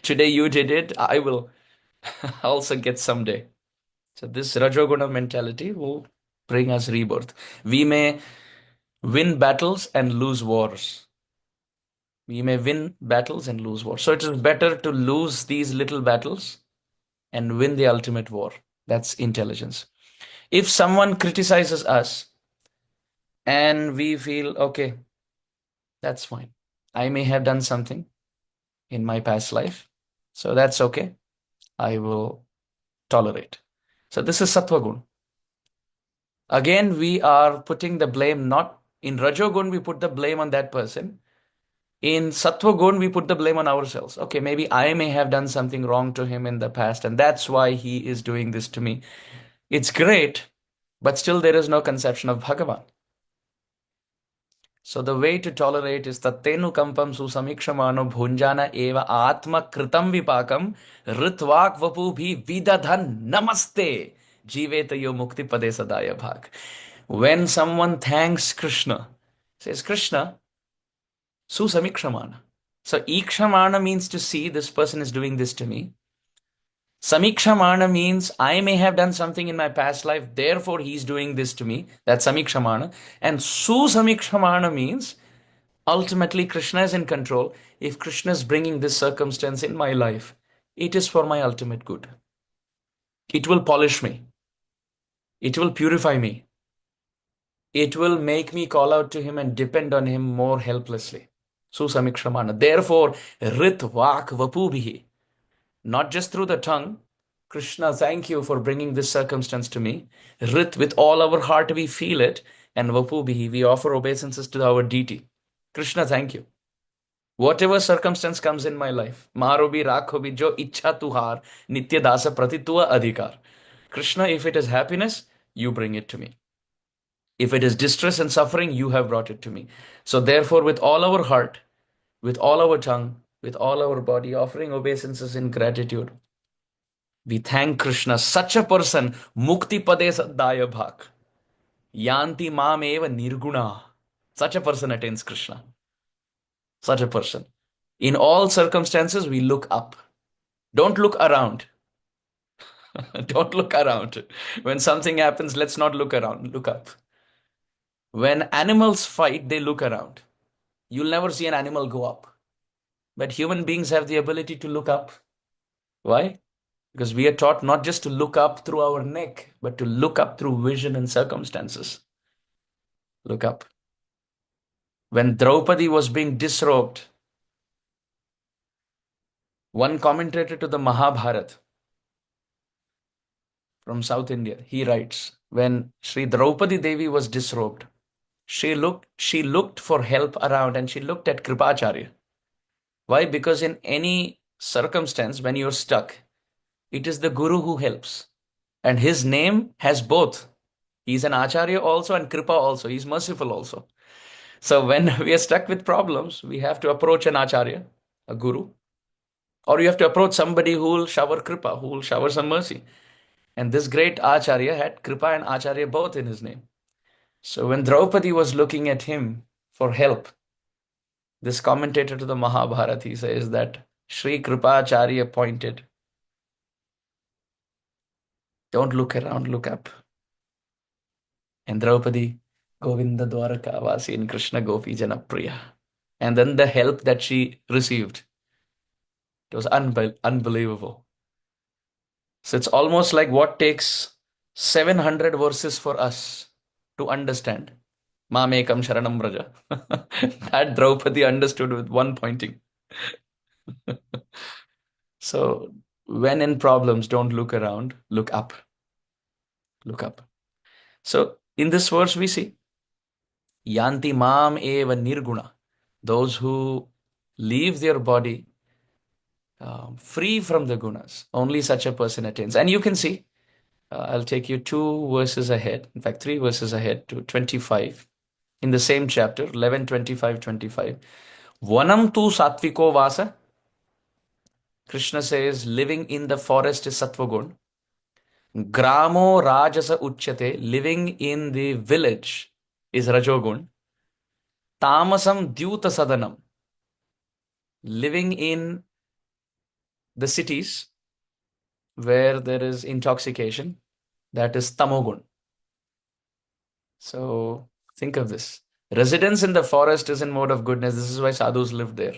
Today you did it, I will also get someday. So this Rajoguna mentality will bring us rebirth. We may win battles and lose wars. We may win battles and lose wars. So it is better to lose these little battles and win the ultimate war. That's intelligence. If someone criticizes us and we feel, okay, that's fine. I may have done something in my past life. So that's okay. I will tolerate. So this is Sattva-gun. Again, we are putting the blame not in Rajogun, we put the blame on that person. In Sattva-gun, we put the blame on ourselves. Okay, maybe I may have done something wrong to him in the past, and that's why he is doing this to me. It's great, but still there is no conception of Bhagavan. So the way to tolerate is tattenu kampam susamikshamano bhunjana eva atma kritam vipakam ritvak vapubhi vidadhan namaste jivetayo mukti pade sadaya bhag. When someone thanks Krishna, says Krishna, susamikshamana. So ikshamana means to see this person is doing this to me. Samikshamana means I may have done something in my past life, therefore he's doing this to me. That's samikshamana. And susamikshamana means ultimately Krishna is in control. If Krishna is bringing this circumstance in my life, it is for my ultimate good. It will polish me. It will purify me. It will make me call out to him and depend on him more helplessly. Susamikshamana. Therefore, rit vak vapubhihi. Not just through the tongue. Krishna, thank you for bringing this circumstance to me. Rit, with all our heart we feel it. And vapubhihi, we offer obeisances to our deity. Krishna, thank you. Whatever circumstance comes in my life, maro bhi rakho bhi jo ichha tuhar, nitya dasa prati tua adhikar. Krishna, if it is happiness, you bring it to me. If it is distress and suffering, you have brought it to me. So therefore, with all our heart, with all our tongue, with all our body, offering obeisances in gratitude, we thank Krishna. Such a person, mukti pade sadaya bhak, yanti mam eva nirguna. Such a person attains Krishna. Such a person. In all circumstances, we look up. Don't look around. Don't look around. When something happens, let's not look around. Look up. When animals fight, they look around. You'll never see an animal go up. But human beings have the ability to look up. Why? Because we are taught not just to look up through our neck, but to look up through vision and circumstances. Look up. When Draupadi was being disrobed, one commentator to the Mahabharata from South India, he writes, when Sri Draupadi Devi was disrobed, she looked for help around and she looked at Kripacharya. Why? Because in any circumstance, when you're stuck, it is the Guru who helps. And his name has both. He's an Acharya also and Kripa also. He's merciful also. So when we are stuck with problems, we have to approach an Acharya, a Guru, or you have to approach somebody who will shower Kripa, who will shower some mercy. And this great Acharya had Kripa and Acharya both in his name. So when Draupadi was looking at him for help, this commentator to the Mahabharata, he says that Sri Kripacharya pointed, don't look around, look up. And Draupadi, Govinda Dwaraka Vasi in Krishna Gopi Janapriya. And then the help that she received, it was unbelievable. So it's almost like what takes 700 verses for us to understand. Mamekam Sharanam Braja. That Draupadi understood with one pointing. So when in problems, don't look around, look up. Look up. So in this verse we see, Yanti Mam Eva Nirguna. Those who leave their body free from the gunas, only such a person attains. And you can see, I'll take you 2 verses ahead, in fact 3 verses ahead to 25 in the same chapter, 11, 25, 25. Vanam tu satviko vasa. Krishna says living in the forest is sattvagun. Gramo rajasa uchyate, living in the village is rajogun. Tamasam dyuta sadanam, living in the cities where there is intoxication, that is tamogun. So think of this. Residence in the forest is in mode of goodness. This is why sadhus live there.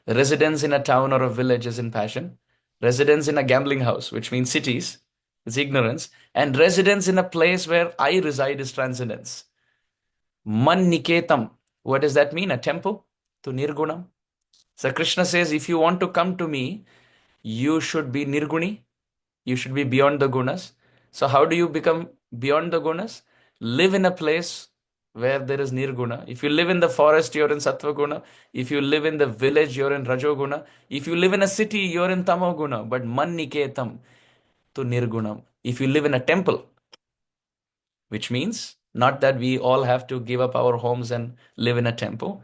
Residence in a town or a village is in passion. Residence in a gambling house, which means cities, is ignorance. And residence in a place where I reside is transcendence. Man niketam. What does that mean? A temple to nirgunam. So Krishna says, if you want to come to me, you should be nirguni. You should be beyond the gunas. So how do you become beyond the gunas? Live in a place where there is nirguna. If you live in the forest, you're in sattva guna. If you live in the village, you're in rajoguna. If you live in a city, you're in tamoguna. But man niketam to nirgunam. If you live in a temple, which means not that we all have to give up our homes and live in a temple.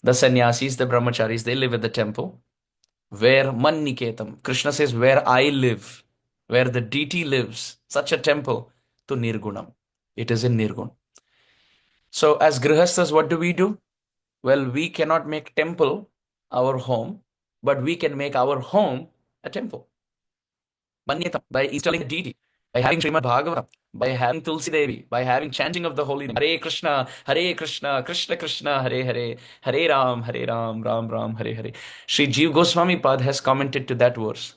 The sannyasis, the brahmacharis, they live at the temple. Where man niketam. Krishna says, where I live, where the deity lives, such a temple to nirgunam. It is in nirgun. So as grihasthas, what do? Well, we cannot make temple our home, but we can make our home a temple. Manyatam, by installing a deity, by having Srimad Bhagavatam, by having Tulsi Devi, by having chanting of the holy name. Hare Krishna, Krishna Krishna, Hare Hare, Hare Ram, Ram Ram, Hare Hare. Sri Jiva Goswami Pad has commented to that verse.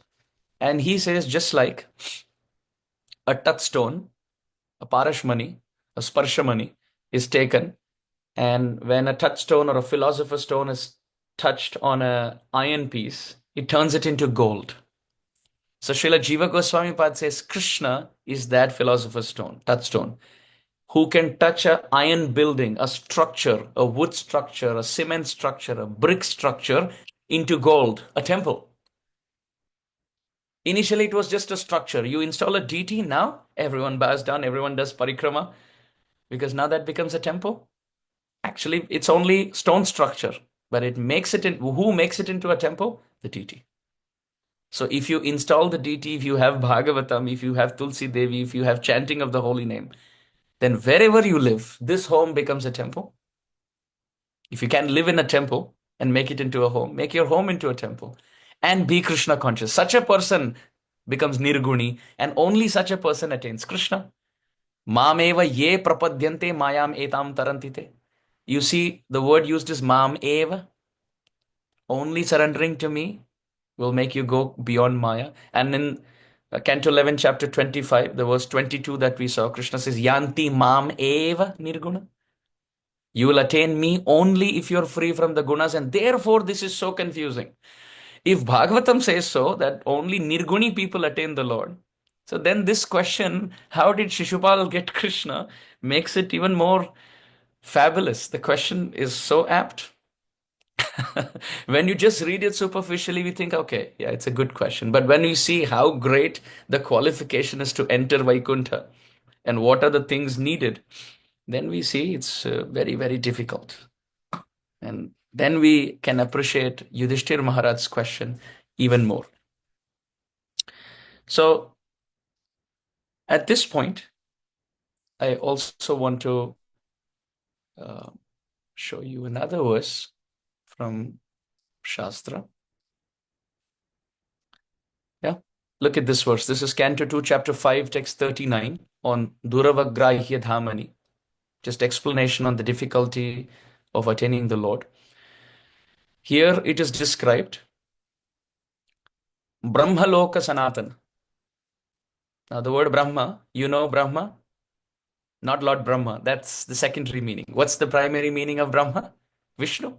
And he says, just like a touchstone, a parashmani, a sparshamani is taken, and when a touchstone or a philosopher's stone is touched on an iron piece, it turns it into gold. So Srila Jiva Goswami Pad says Krishna is that philosopher's stone, touchstone, who can touch an iron building, a structure, a wood structure, a cement structure, a brick structure into gold, a temple. Initially, it was just a structure. You install a deity, now everyone bows down, everyone does parikrama, because now that becomes a temple. Actually, it's only stone structure, but it makes it in. Who makes it into a temple? The deity. So if you install the deity, if you have Bhagavatam, if you have Tulsi Devi, if you have chanting of the holy name, then wherever you live, this home becomes a temple. If you can live in a temple and make it into a home, make your home into a temple and be Krishna conscious. Such a person becomes nirguni, and only such a person attains Krishna. Mameva ye prapadyante mayam etam tarantite. You see, the word used is mam eva. Only surrendering to me will make you go beyond Maya. And in Canto 11, chapter 25, the verse 22 that we saw, Krishna says, Yanti mam eva nirguna. You will attain me only if you're free from the gunas, and therefore this is so confusing. If Bhagavatam says so, that only nirguni people attain the Lord, so then this question, how did Shishupal get Krishna, makes it even more fabulous. The question is so apt. When you just read it superficially, we think, okay, yeah, it's a good question. But when we see how great the qualification is to enter Vaikuntha and what are the things needed, then we see it's very, very difficult. And then we can appreciate Yudhishthira Maharaj's question even more. So at this point, I also want to show you another verse from Shastra. Yeah, look at this verse. This is Canto 2, Chapter 5, Text 39 on Duravagrahya Dhamani. Just explanation on the difficulty of attaining the Lord. Here it is described Brahma Loka Sanatana. Now the word Brahma, you know Brahma, not Lord Brahma. That's the secondary meaning. What's the primary meaning of Brahma? Vishnu,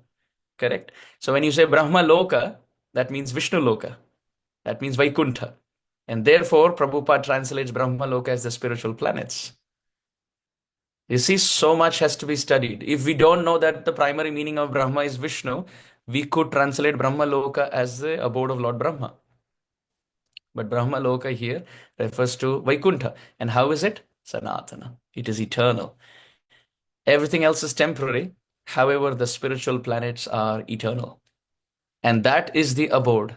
correct? So when you say Brahma Loka, that means Vishnu Loka. That means Vaikuntha. And therefore, Prabhupada translates Brahma Loka as the spiritual planets. You see, so much has to be studied. If we don't know that the primary meaning of Brahma is Vishnu, we could translate Brahma Loka as the abode of Lord Brahma. But Brahma Loka here refers to Vaikuntha. And how is it? Sanatana. It is eternal. Everything else is temporary. However, the spiritual planets are eternal. And that is the abode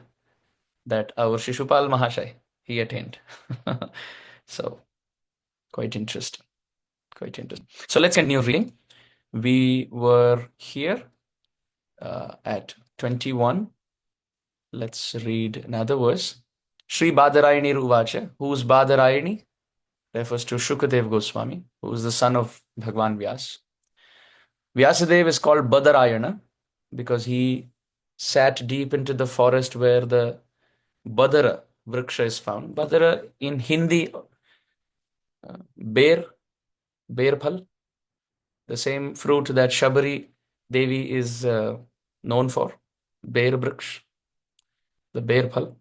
that our Shishupal Mahashai, he attained. So, quite interesting. Quite interesting. So let's continue reading. We were here at 21. Let's read another verse. Sri Badarayani Ruvacha. Who's Badarayani? Refers to Shukadev Goswami, who is the son of Bhagwan Vyas. Vyasadeva is called Badarayana because he sat deep into the forest where the Badara Vriksha is found. Badara in Hindi, bear phal, the same fruit that Shabari Devi is known for, bear Vriksh, the bear phal.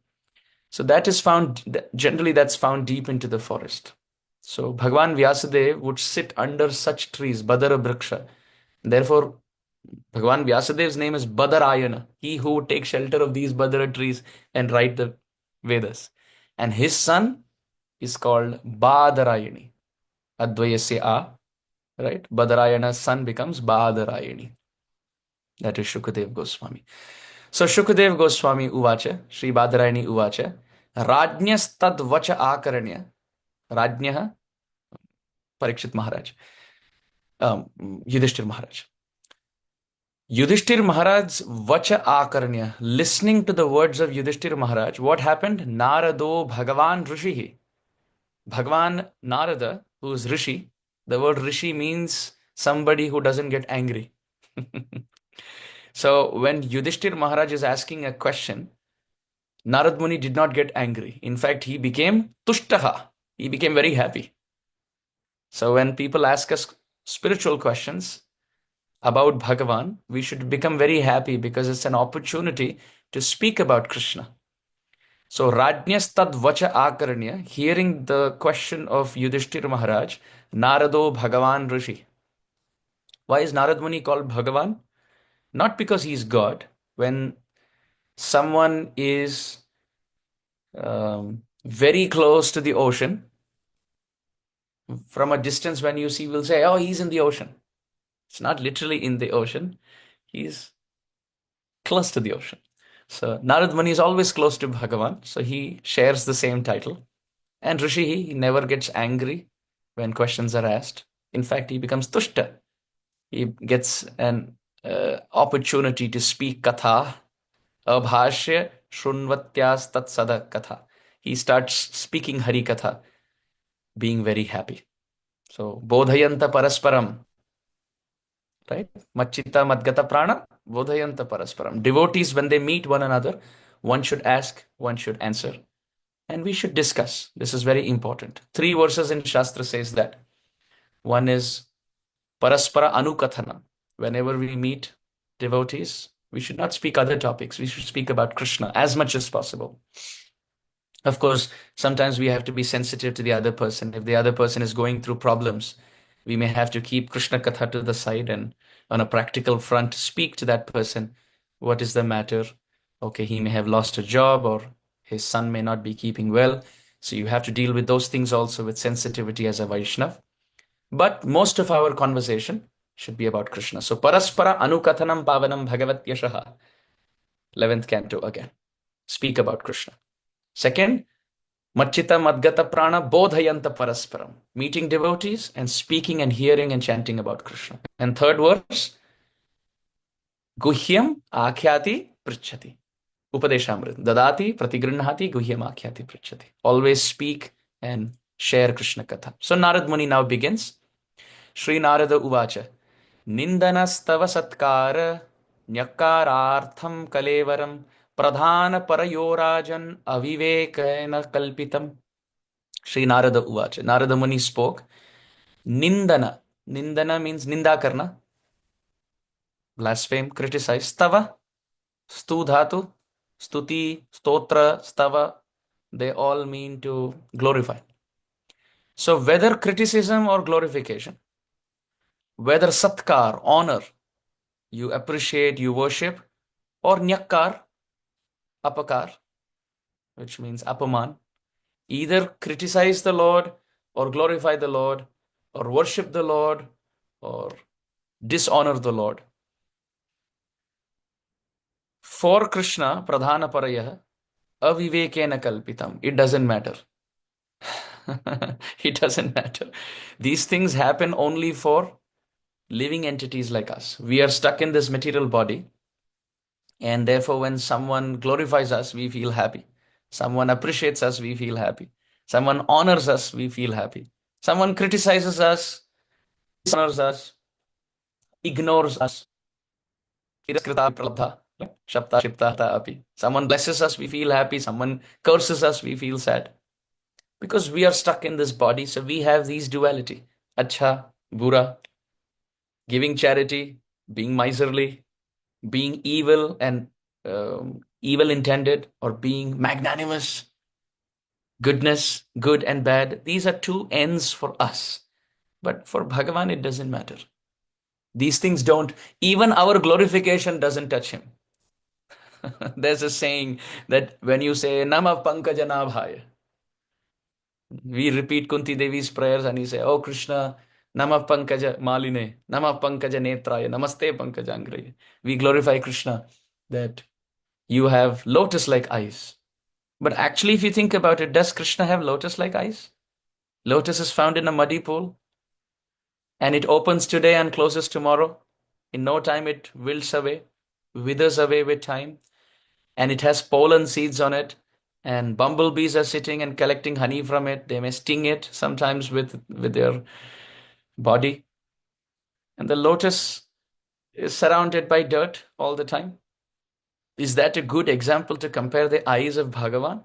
So that is found, generally that's found deep into the forest. So Bhagwan Vyasadeva would sit under such trees, Badara Vriksha. Therefore, Bhagwan Vyasadev's name is Badarayana, he who would take shelter of these Badara trees and write the Vedas. And his son is called Badarayani. Advayasya A, right? Badarayana's son becomes Badarayani. That is Shukadev Goswami. So Shukadev Goswami Uvacha, Sri Badarayani Uvacha, Rajnyas tad vacha akaranya. Rajnyaha, Parikshit Maharaj. Yudhishthira Maharaj. Yudhishthira Maharaj's vacha akaranya, listening to the words of Yudhishthira Maharaj, what happened? Narado Bhagavan Rishihi. Bhagavan Narada, who is Rishi, the word Rishi means somebody who doesn't get angry. So when Yudhishthira Maharaj is asking a question, Narada Muni did not get angry. In fact, he became tushtaha. He became very happy. So when people ask us spiritual questions about Bhagavan, we should become very happy because it's an opportunity to speak about Krishna. So Rajnyas tad vacha akaranya, hearing the question of Yudhishthira Maharaj, Narado Bhagavan Rishi. Why is Narada Muni called Bhagavan? Not because he is God. When someone is very close to the ocean, from a distance when you see, we'll say, oh, he's in the ocean. It's not literally in the ocean. He's close to the ocean. So Narada Muni is always close to Bhagavan. So he shares the same title. And Rishi, he never gets angry when questions are asked. In fact, he becomes tushta. He gets an opportunity to speak katha, abhashya shrunvatyas tat sada katha. He starts speaking Hari Katha, being very happy. So bodhayanta parasparam. right? Machita madgata prana bodhayanta parasparam. Devotees, when they meet one another, one should ask, one should answer, and we should discuss. This is very important. 3 verses in Shastra says that. One is paraspara anukathana. Whenever we meet devotees, we should not speak other topics. We should speak about Krishna as much as possible. Of course, sometimes we have to be sensitive to the other person. If the other person is going through problems, we may have to keep Krishna Katha to the side and on a practical front, speak to that person. What is the matter? Okay, he may have lost a job or his son may not be keeping well. So you have to deal with those things also with sensitivity as a Vaishnav. But most of our conversation should be about Krishna. So Paraspara Anukathanam Pavanam Bhagavat Yashaha. 11th canto again. Speak about Krishna. Second, Machita Madgata Prana Bodhayanta Parasparam. Meeting devotees and speaking and hearing and chanting about Krishna. And third verse, Guhyam Akhyati Prichati. Upadeshamrit. Dadati Pratigrinhati Guhyam Akhyati Prichati. Always speak and share Krishna Katha. So Narada Muni now begins. Shri Narada Uvacha. Nindanastava Satkara Nyakarartham Kalevaram Pradhana Parayorajan Avivekena Kalpitam. Shri Narada Uvacha. Narada Muni spoke. Nindana. Nindana means ninda karna. Blaspheme, criticize. Stava. Stu dhatu. Stuti, stotra, stava. They all mean to glorify. So whether criticism or glorification, whether satkar, honor, you appreciate, you worship, or nyakkar, apakar, which means apaman, either criticize the Lord or glorify the Lord or worship the Lord or dishonor the Lord. For Krishna, pradhana parayah, avivekena kalpitam. It doesn't matter. It doesn't matter. These things happen only for living entities like us. We are stuck in this material body, and therefore when someone glorifies us, we feel happy. Someone appreciates us, we feel happy. Someone honors us, we feel happy. Someone criticizes us, dishonors us, ignores us. Someone blesses us, we feel happy. Someone curses us, we feel sad. Because we are stuck in this body, so we have these duality. Acha, bura, giving charity, being miserly, being evil and evil intended, or being magnanimous, goodness, good and bad. These are two ends for us. But for Bhagavan, it doesn't matter. These things don't, even our glorification doesn't touch him. There's a saying that when you say, Nama Pankajanabhaya, we repeat Kunti Devi's prayers and you say, Oh Krishna, Nama Pankaja Maline, Nama Pankaja Netraya, Namaste Pankajangraya. We glorify Krishna that you have lotus-like eyes. But actually, if you think about it, does Krishna have lotus-like eyes? Lotus is found in a muddy pool, and it opens today and closes tomorrow. In no time, it wilts away, withers away with time, and it has pollen seeds on it, and bumblebees are sitting and collecting honey from it. They may sting it sometimes with their body. And the lotus is surrounded by dirt all the time. Is that a good example to compare the eyes of Bhagavan?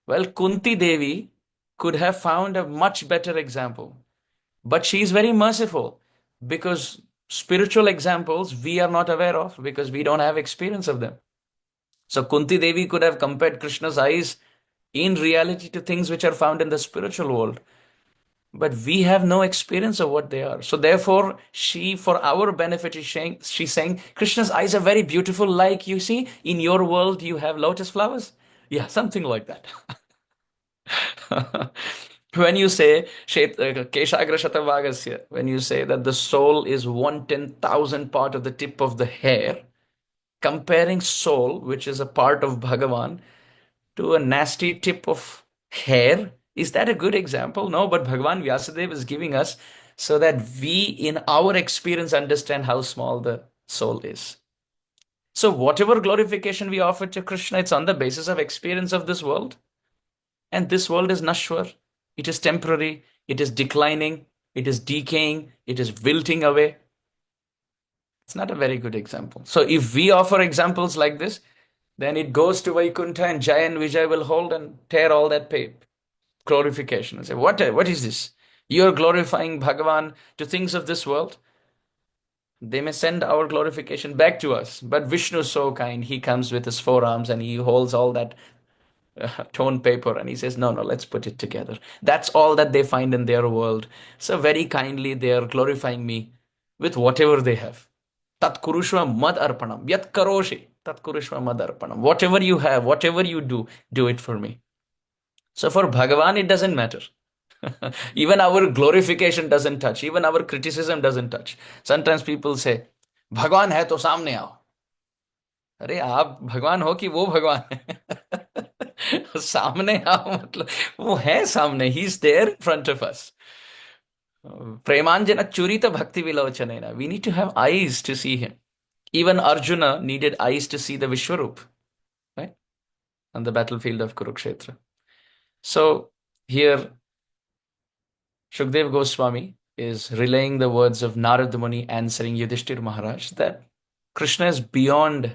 Well, Kunti Devi could have found a much better example. But she is very merciful because spiritual examples we are not aware of because we don't have experience of them. So Kunti Devi could have compared Krishna's eyes in reality to things which are found in the spiritual world. But we have no experience of what they are. So therefore, she, for our benefit, she's saying, Krishna's eyes are very beautiful, like you see, in your world you have lotus flowers. Yeah, something like that. When you say, Keshagra Shatavagasya, when you say that the soul is 1/10,000th part of the tip of the hair, comparing soul, which is a part of Bhagavan, to a nasty tip of hair, is that a good example? No, but Bhagavan Vyasadeva is giving us so that we, in our experience, understand how small the soul is. So whatever glorification we offer to Krishna, it's on the basis of experience of this world. And this world is nashwar. It is temporary. It is declining. It is decaying. It is wilting away. It's not a very good example. So if we offer examples like this, then it goes to Vaikuntha and Jai and Vijay will hold and tear all that glorification and say, what is this? You're glorifying Bhagavan to things of this world. They may send our glorification back to us. But Vishnu is so kind. He comes with his forearms and he holds all that tone paper and he says, no, no, let's put it together. That's all that they find in their world. So very kindly they are glorifying me with whatever they have. Tat kurushva mad arpanam. Yat karoshi. Tat kurushva mad arpanam. Whatever you have, whatever you do it for me. So for Bhagavan, it doesn't matter. Even our glorification doesn't touch. Even our criticism doesn't touch. Sometimes people say, Bhagavan hai to samne aao. अरे आप भगवान हो कि वो भगवान है सामने आओ मतलब वो है सामने ही is there in front of us प्रेमांजन चुरित भक्ति विलोचनेन we need to have eyes to see him even Arjuna needed eyes to see the Vishwarup, right? On the battlefield of Kurukshetra. So here Shukdev Goswami is relaying the words of Narada Muni answering Yudhisthira Maharaj that Krishna is beyond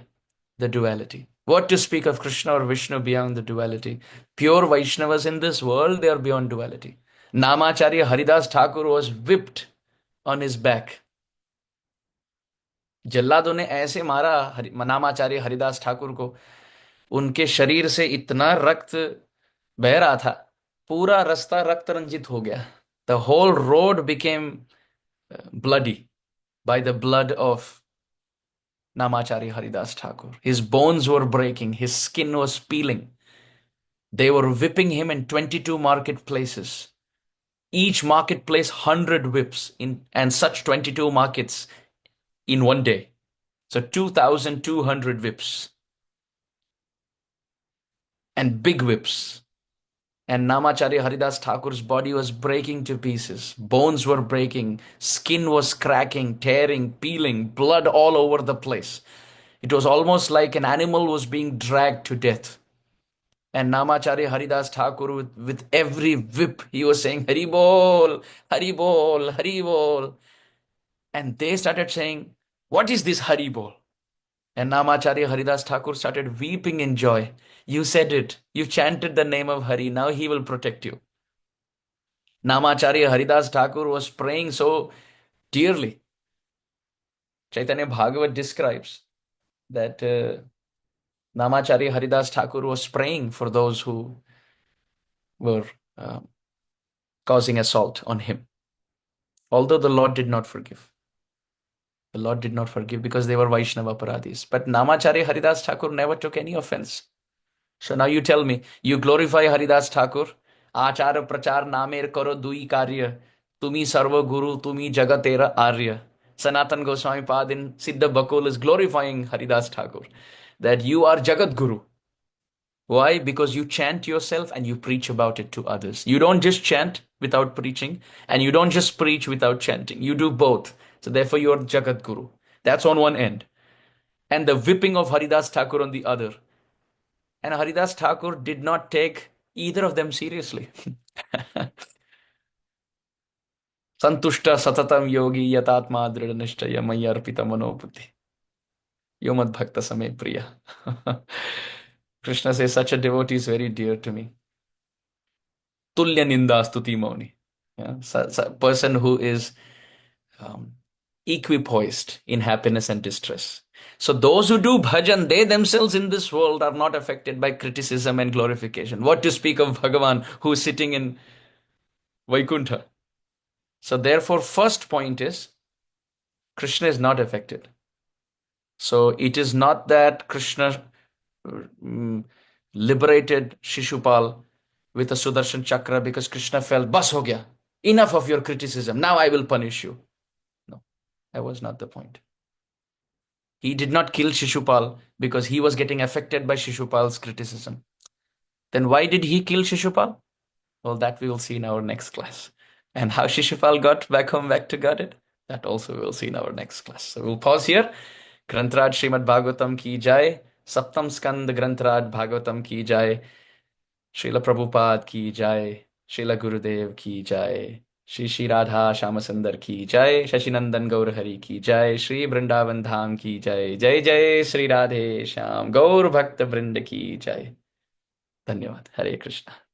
the duality. What to speak of Krishna or Vishnu beyond the duality? Pure Vaishnavas in this world, they are beyond duality. Namacharya Haridas Thakur was whipped on his back. जल्लादों ने ऐसे मारा नामाचार्य हरिदास ठाकुर को उनके शरीर से इतना रक्त बह रहा था पूरा रास्ता रक्त रंजित हो गया the whole road became bloody by the blood of Namacharya Haridas Thakur. His bones were breaking, his skin was peeling. They were whipping him in 22 marketplaces. Each marketplace 100 whips and such 22 markets in one day. So 2,200 whips. And big whips. And Namacharya Haridas Thakur's body was breaking to pieces. Bones were breaking. Skin was cracking, tearing, peeling. Blood all over the place. It was almost like an animal was being dragged to death. And Namacharya Haridas Thakur, with every whip, he was saying, Hari Bol, Hari Bol, Hari Bol. And they started saying, what is this Hari Bol? And Namacharya Haridas Thakur started weeping in joy. You said it. You chanted the name of Hari. Now he will protect you. Namacharya Haridas Thakur was praying so dearly. Chaitanya Bhagavat describes that Namacharya Haridas Thakur was praying for those who were causing assault on him. Although the Lord did not forgive. The Lord did not forgive because they were Vaishnava Paradis. But Namacharya Haridas Thakur never took any offense. So now you tell me, you glorify Haridas Thakur, Achara Prachar Namer Karo Dui Karya, Tumi Sarva Guru, Tumi Jagatera Arya. Sanatan Goswami Pad in Siddha Bakul is glorifying Haridas Thakur, that you are Jagat Guru. Why? Because you chant yourself and you preach about it to others. You don't just chant without preaching, and you don't just preach without chanting. You do both. So therefore you are Jagat Guru. That's on one end. And the whipping of Haridas Thakur on the other. And Haridas Thakur did not take either of them seriously. Santushta satatam yogi yatatma dridhanishchaya maya arpita manobuddhi. Yomad bhakta same priya. Krishna says, such a devotee is very dear to me. Tulya ninda stuti mauni. A person who is equipoised in happiness and distress. So those who do bhajan, they themselves in this world are not affected by criticism and glorification. What to speak of Bhagavan who is sitting in Vaikuntha? So therefore, first point is, Krishna is not affected. So it is not that Krishna liberated Sisupala with a Sudarshan Chakra because Krishna felt, bas ho gaya, enough of your criticism, now I will punish you. No, that was not the point. He did not kill Sisupala because he was getting affected by Sisupala's criticism. Then why did he kill Sisupala? Well, that we will see in our next class. And how Sisupala got back home, back to Godhead, that also we will see in our next class. So we'll pause here. Grantraj Srimad Bhagavatam ki jai. Saptam Skand Grantraj Bhagavatam ki jai. Srila Prabhupada ki jai. Srila Gurudev ki jai. Shri Shri Radha Shyam सुंदर की जय, शशिनंदन गौर हरि की जय, श्री वृंदावन धाम की जय, जय जय श्री राधे श्याम गौर भक्त वृंद की जय। धन्यवाद। हरे कृष्णा।